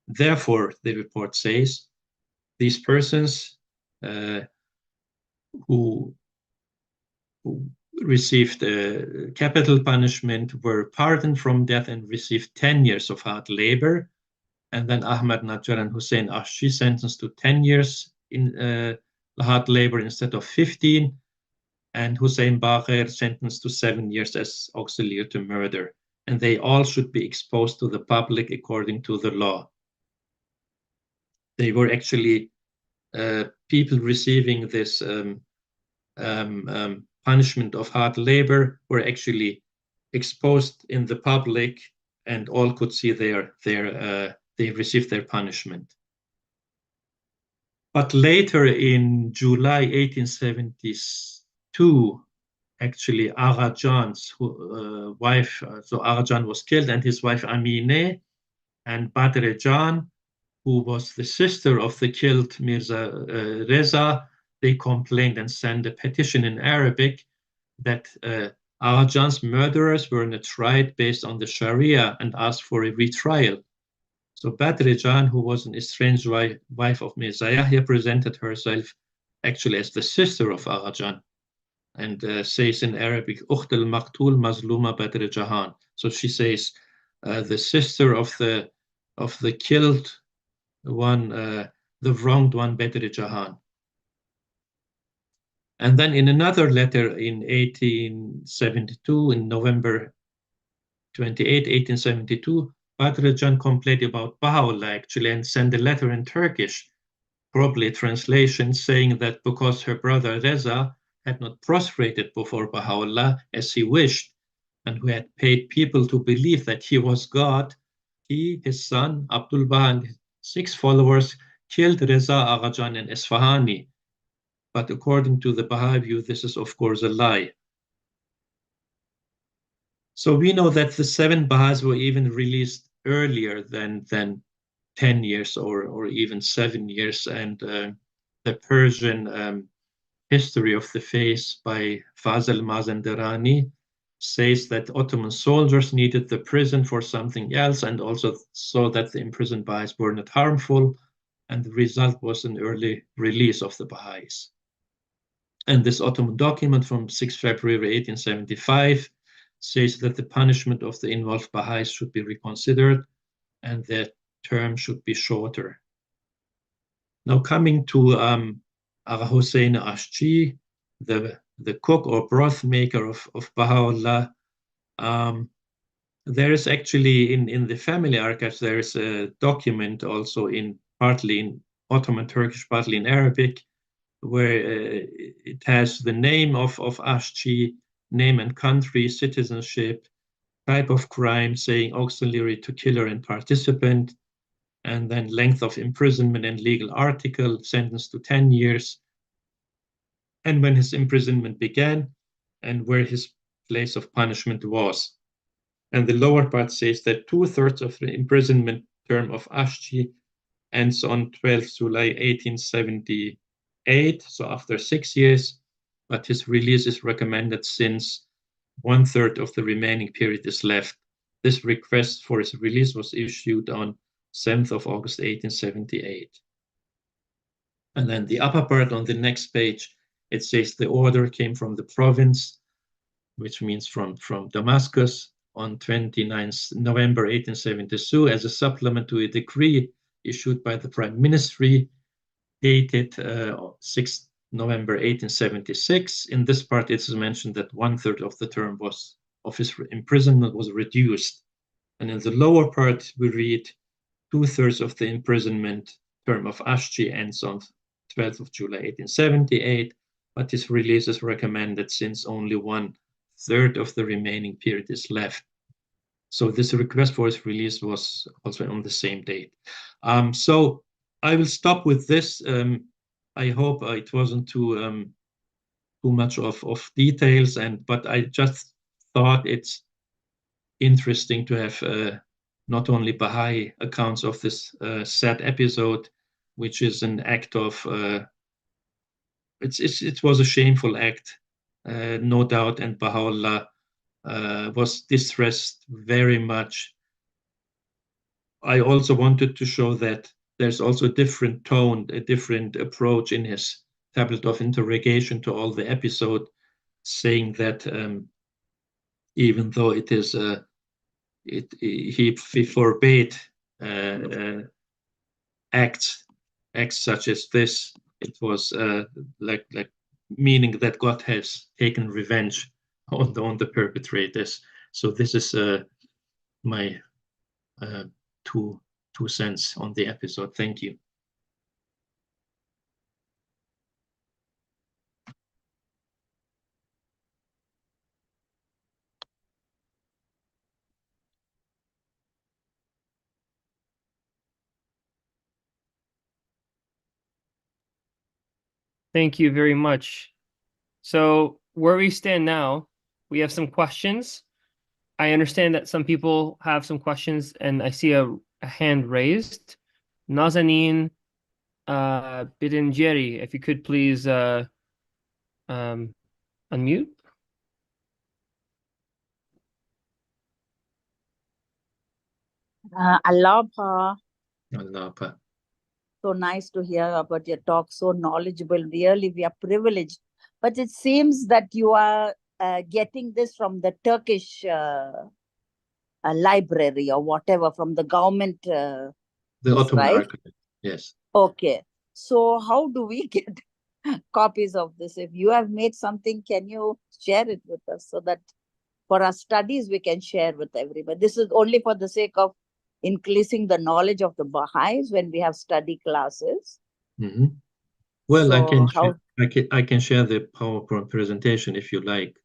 Therefore, the report says, these persons who received capital punishment were pardoned from death and received 10 years of hard labor. And then Ahmad Najjar and Hussein Ashji sentenced to 10 years in hard labor instead of 15. And Hussein Baqir sentenced to 7 years as auxiliary to murder. And they all should be exposed to the public according to the law. They were actually people receiving this punishment of hard labor were actually exposed in the public, and all could see they received their punishment. But later in July 1872, actually Agha Jan's wife, so Agha Jan was killed, and his wife Amineh and Badr Jan, who was the sister of the killed Mirza Reza, they complained and sent a petition in Arabic that Agha Jan's murderers were not tried based on the Sharia and asked for a retrial. So Badr Jan, who was an estranged wife of Mirza Yahya, presented herself actually as the sister of Agha Jan, and says in Arabic, Ukht al-Maqtul Mazluma Badr Jahan. So she says, the sister of the killed one, the wronged one, Badr Jahan. And then in another letter in 1872, in November 28, 1872, Badr Jan complained about Baha'u'llah actually and sent a letter in Turkish, probably a translation, saying that because her brother Reza had not prostrated before Baha'u'llah as he wished, and who had paid people to believe that he was God, he, his son, Abdu'l-Baha, and 6 followers killed Reza Agha Jan and Isfahani. But according to the Baha'i view, this is of course a lie. So we know that the 7 Baha'is were even released earlier than 10 years or even 7 years. And the Persian history of the faith by Fazl Mazandarani says that Ottoman soldiers needed the prison for something else, and also so that the imprisoned Baha'is were not harmful. And the result was an early release of the Baha'is. And this Ottoman document from 6 February 1875 says that the punishment of the involved Baha'is should be reconsidered and their term should be shorter. Now coming to Agha Hussein Ashji, the cook or broth maker of Baha'u'llah, there is actually in the family archives, there is a document also partly in Ottoman Turkish, partly in Arabic, where it has the name of Ashji, name and country, citizenship, type of crime, saying auxiliary to killer and participant, and then length of imprisonment and legal article, sentenced to 10 years, and when his imprisonment began, and where his place of punishment was. And the lower part says that 2/3 of the imprisonment term of Ashji ends on 12th July 1878, so after 6 years, but his release is recommended since 1/3 of the remaining period is left. This request for his release was issued on 7th of August 1878. And then the upper part on the next page, it says the order came from the province, which means from Damascus, on 29th November 1872 as a supplement to a decree issued by the Prime Ministry dated 6th November 1876. In this part, it is mentioned that 1/3 of the term of his imprisonment was reduced. And in the lower part, we read 2/3 of the imprisonment term of Ashji ends on 12th of July 1878, but his release is recommended since only 1/3 of the remaining period is left. So this request for his release was also on the same date. So I will stop with this. I hope it wasn't too much of details, but I just thought it's interesting to have not only Baha'i accounts of this sad episode, which is an act of it was a shameful act, no doubt, and Baha'u'llah was distressed very much. I also wanted to show that there's also a different tone, a different approach in his tablet of interrogation to all the episode, saying that even though it is he forbade acts such as this, it was like meaning that God has taken revenge on the perpetrators. So this is my two cents on the episode. Thank you. Thank you very much. So where we stand now, we have some questions. I understand that some people have some questions, and I see a hand raised. Nazanin Bidinjeri, if you could please unmute. Allah-i Allah. So nice to hear about your talk, so knowledgeable. Really, we are privileged. But it seems that you are getting this from the Turkish library or whatever, from the government. The Ottoman Archives, yes. Okay. So how do we get copies of this? If you have made something, can you share it with us so that for our studies, we can share with everybody? This is only for the sake of increasing the knowledge of the Baha'is when we have study classes. Mm-hmm. Well, so I can share the PowerPoint presentation if you like.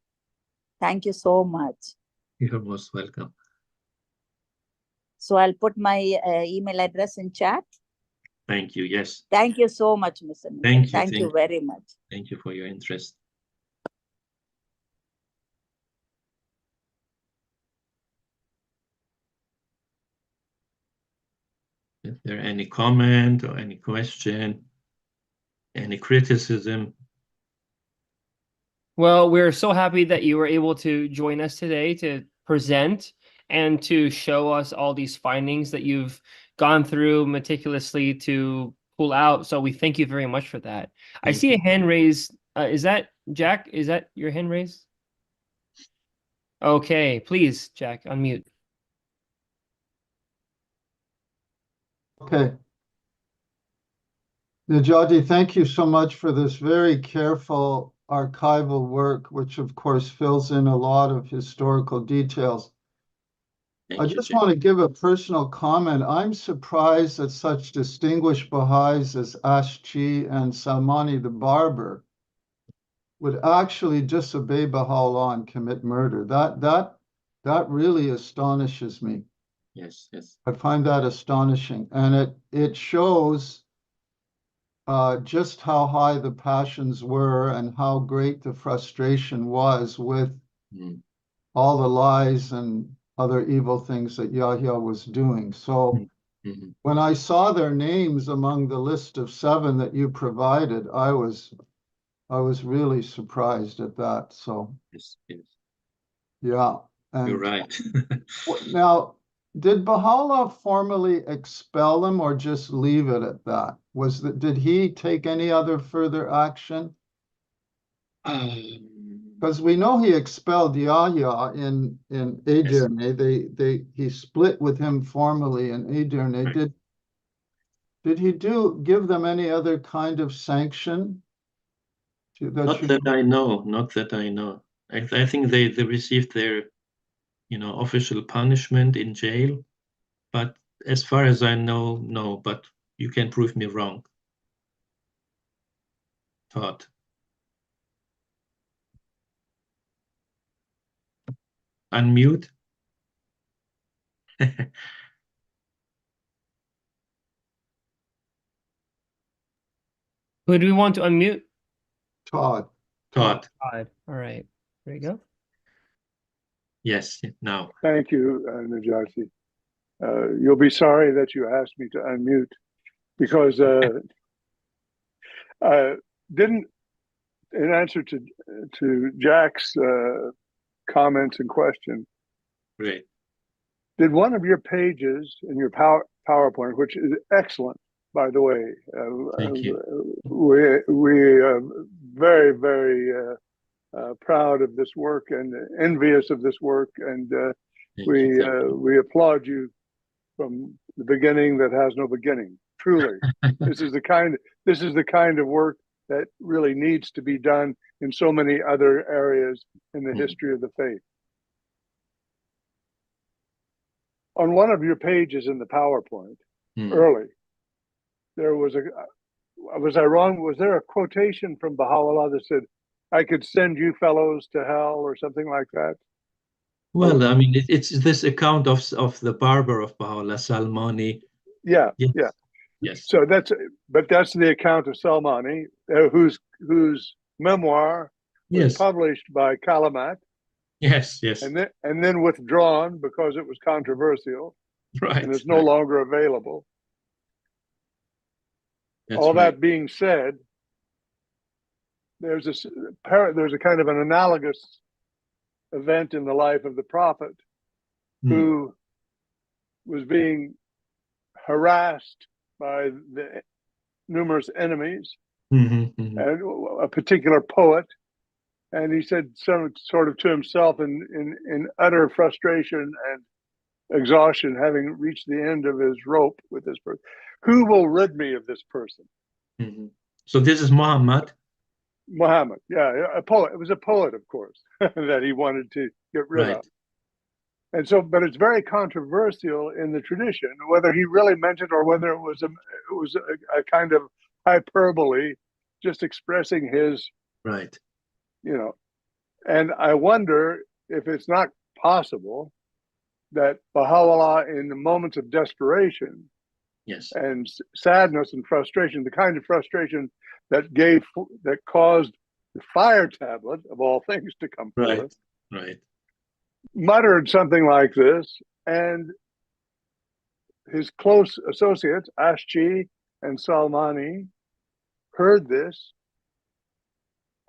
Thank you so much. You're most welcome. So I'll put my email address in chat. Thank you. Yes. Thank you so much, Mr. Nikhil. Thank you. Thank you very much. Thank you for your interest. Is there any comment or any question, any criticism? Well, we're so happy that you were able to join us today to present and to show us all these findings that you've gone through meticulously to pull out. So we thank you very much for that. I see a hand raised. Is that Jack? Is that your hand raised? Okay, please, Jack, unmute. Okay. Najati, thank you so much for this very careful archival work, which of course fills in a lot of historical details. I just want to give a personal comment. I'm surprised that such distinguished Baha'is as Ashchi and Salmani the Barber would actually disobey Baha'u'llah and commit murder. That really astonishes me. Yes, yes. I find that astonishing, and it shows just how high the passions were and how great the frustration was with all the lies and other evil things that Yahya was doing. So when I saw their names among the list of 7 that you provided, I was really surprised at that. So yes. yeah. And you're right. now, did Baha'u'llah formally expel them or just leave it at that? Did he take any other further action? Because we know he expelled Yahya in Edirne. He split with him formally in Edirne. Right. Did he give them any other kind of sanction? Not that I know. I think they received their official punishment in jail, but as far as I know, no. But you can prove me wrong. Taught. Unmute. Who do we want to unmute? Todd. Taught. Todd. All right. There you go. Yes, now. Thank you, Najati. You'll be sorry that you asked me to unmute because didn't, in answer to Jack's comments and question, Great. did one of your pages in your PowerPoint, which is excellent, by the way, Thank you. we are very, very proud of this work and envious of this work, and Thank you. we applaud you from the beginning that has no beginning. Truly, this is the kind of work that really needs to be done in so many other areas in the history of the faith. On one of your pages in the PowerPoint, early, there was was I wrong? Was there a quotation from Baha'u'llah that said, "I could send you fellows to hell," or something like that? Well, I mean, it's this account of the barber of Baha'u'llah, Salmani. Yeah, Yes. yeah. Yes. So that's the account of Salmani, whose memoir was Yes. published by Kalamat, Yes. Yes. and then withdrawn because it was controversial Right. and is no right. longer available. That's All right. that being said, there's a kind of an analogous event in the life of the prophet who was being harassed by the numerous enemies and a particular poet, and he said some sort of to himself in utter frustration and exhaustion, having reached the end of his rope with this person, who will rid me of this person? So this is Muhammad. Muhammad, yeah, a poet. It was a poet, of course, that he wanted to get rid Right. of. And so, but it's very controversial in the tradition whether he really meant it or whether it was a kind of hyperbole, just expressing his, Right. And I wonder if it's not possible that Baha'u'llah, in the moments of desperation Yes. and sadness and frustration, the kind of frustration that caused the fire tablet of all things to come forth, Right. muttered something like this, and his close associates, Ashji and Salmani, heard this,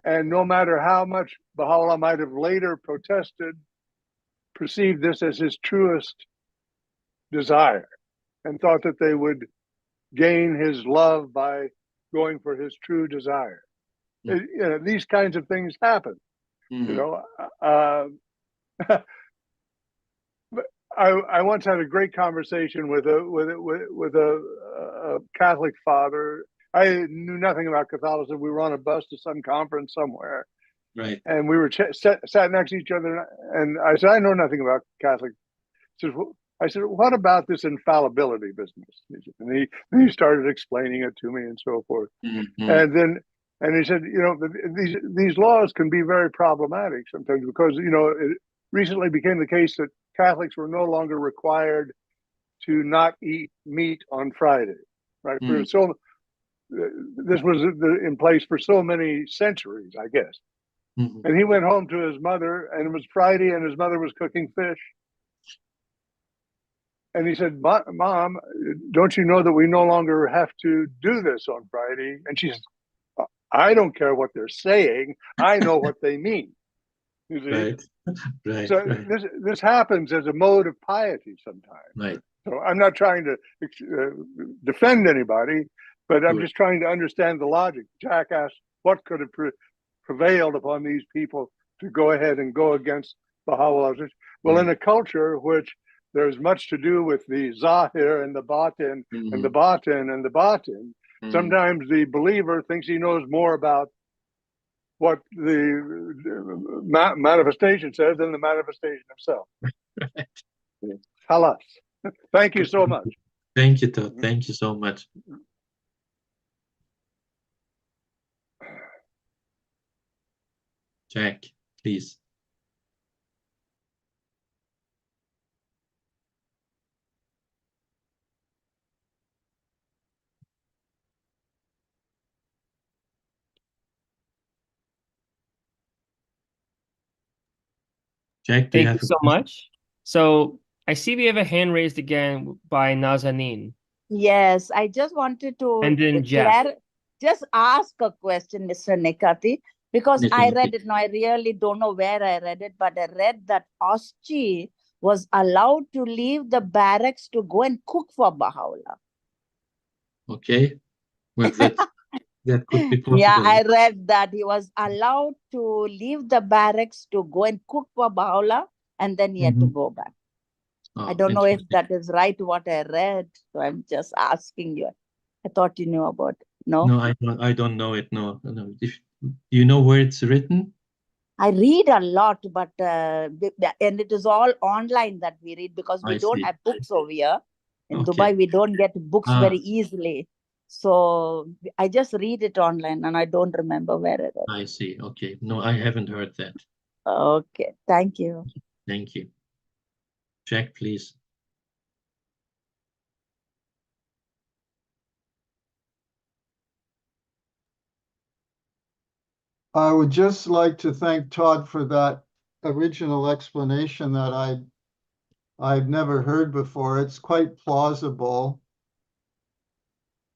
and no matter how much Baha'u'llah might have later protested, perceived this as his truest desire and thought that they would gain his love by going for his true desire. These kinds of things happen. I once had a great conversation with a Catholic father. I knew nothing about Catholicism. We were on a bus to some conference somewhere, Right. and we were sat next to each other. And I said, "I know nothing about Catholic." I said, "What about this infallibility business?" And he started explaining it to me and so forth. And he said, these laws can be very problematic sometimes because, it recently became the case that Catholics were no longer required to not eat meat on Friday, right? So this was in place for so many centuries, I guess. And he went home to his mother, and it was Friday, and his mother was cooking fish. And he said, "Mom, don't you know that we no longer have to do this on Friday?" And she said, "I don't care what they're saying. I know what they mean." You see? Right. So this happens as a mode of piety sometimes. Right. So I'm not trying to defend anybody, but I'm just trying to understand the logic. Jack asked, what could have prevailed upon these people to go ahead and go against Baha'u'llah? Well, in a culture which there's much to do with the Zahir and the Batin and the Batin and the Batin, sometimes the believer thinks he knows more about what the manifestation says than the manifestation itself. Halas. Thank you so much. Thank you, Todd. Thank you so much. Jack, please. Jack, do you Thank have you a so question? much. So I see we have a hand raised again by Nazanin. Yes, I just wanted to And then Jeff. just ask a question, Mr. Nikati, because Yes, I okay. read it. Now, I really don't know where I read it, but I read that Oschi was allowed to leave the barracks to go and cook for Baha'u'llah. Okay. Well, that could be possible. Yeah, I read that he was allowed to leave the barracks to go and cook for Baha'u'llah, and then he had to go back. I Oh, don't know if interesting. that is right, what I read. So I'm just asking you. I thought you knew about it. No? No, I don't know it. No, no. If you know where it's written? I read a lot, but and it is all online that we read because we I don't see. have books over here. In Okay. Dubai, we don't get books Ah. very easily. So I just read it online and I don't remember where it is. I see. Okay. No, I haven't heard that. Okay, thank you. Thank you. Jack, please. I would just like to thank Todd for that original explanation that I'd never heard before. It's quite plausible.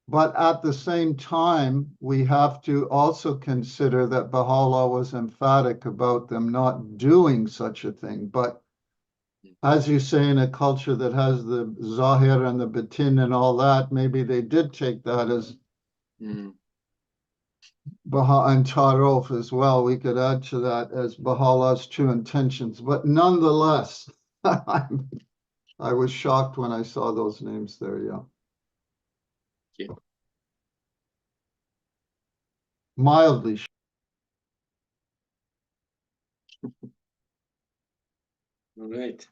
But at the same time, we have to also consider that Baha'u'llah was emphatic about them not doing such a thing. But as you say, in a culture that has the Zahir and the Batin and all that, maybe they did take that as Baha and Tarof as well. We could add to that as Baha'u'llah's true intentions. But nonetheless, I was shocked when I saw those names there, yeah. Thank you. Mildly shocked. All right.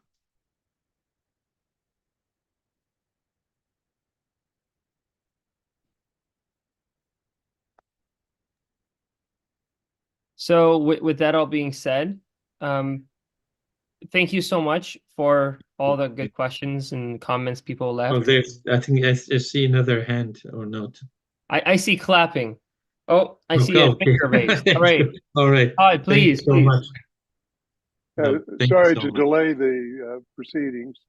So with that all being said, thank you so much for all the good questions and comments people left. Oh, I think I see another hand or not. I see clapping. Oh, I see a Okay. finger raised. All right. All right. Todd, Thank you please, so much. No, thank you Sorry so to much. delay the proceedings.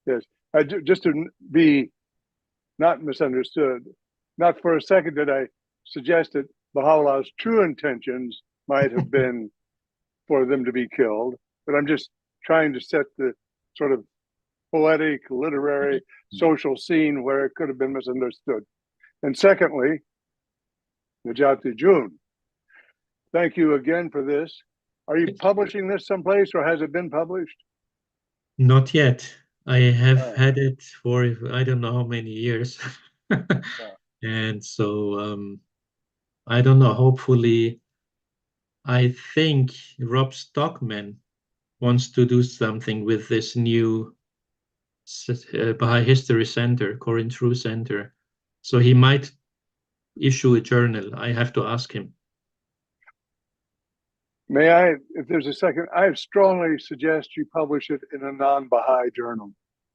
Yes, just to be not misunderstood, not for a second did I suggest that Baha'u'llah's true intentions might have been for them to be killed, but I'm just trying to set the sort of poetic, literary, social scene where it could have been misunderstood. And secondly, Najati June, thank you again for this. Are you publishing this someplace or has it been published? Not yet. I have had it for I don't know how many years. And so I don't know. Hopefully, I think Rob Stockman wants to do something with this new Baha'i History Center, Corinth True Center. So he might issue a journal. I have to ask him. May I, if there's a second, I strongly suggest you publish it in a non-Baha'i journal.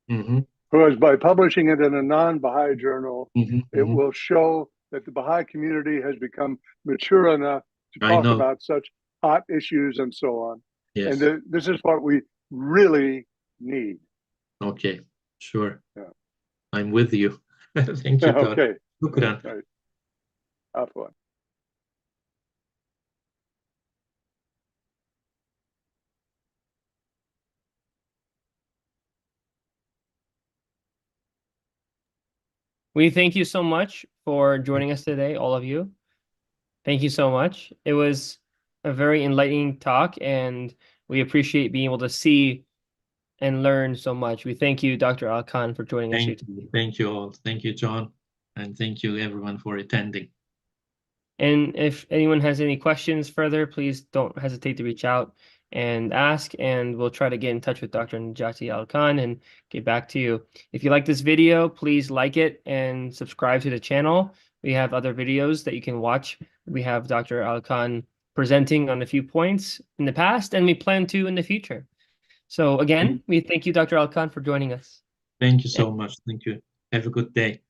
Because by publishing it in a non-Baha'i journal, it will show that the Baha'i community has become mature enough to talk about such hot issues and so on. Yes. And this is what we really need. Okay, sure. Yeah. I'm with you. Thank you, Todd. Okay. Shukran. Right. Afwan. We thank you so much for joining us today, all of you. Thank you so much. It was a very enlightening talk, and we appreciate being able to see and learn so much. We thank you, Dr. Al-Khan, for joining us here today. Thank you all. Thank you, John. And thank you, everyone, for attending. And if anyone has any questions further, please don't hesitate to reach out and ask, and we'll try to get in touch with Dr. Najati Al-Khan and get back to you. If you like this video, please like it and subscribe to the channel. We have other videos that you can watch. We have Dr. Al-Khan presenting on a few points in the past, and we plan to in the future. So again, we thank you, Dr. Alkan, for joining us. Thank you so much. Thank you. Have a good day.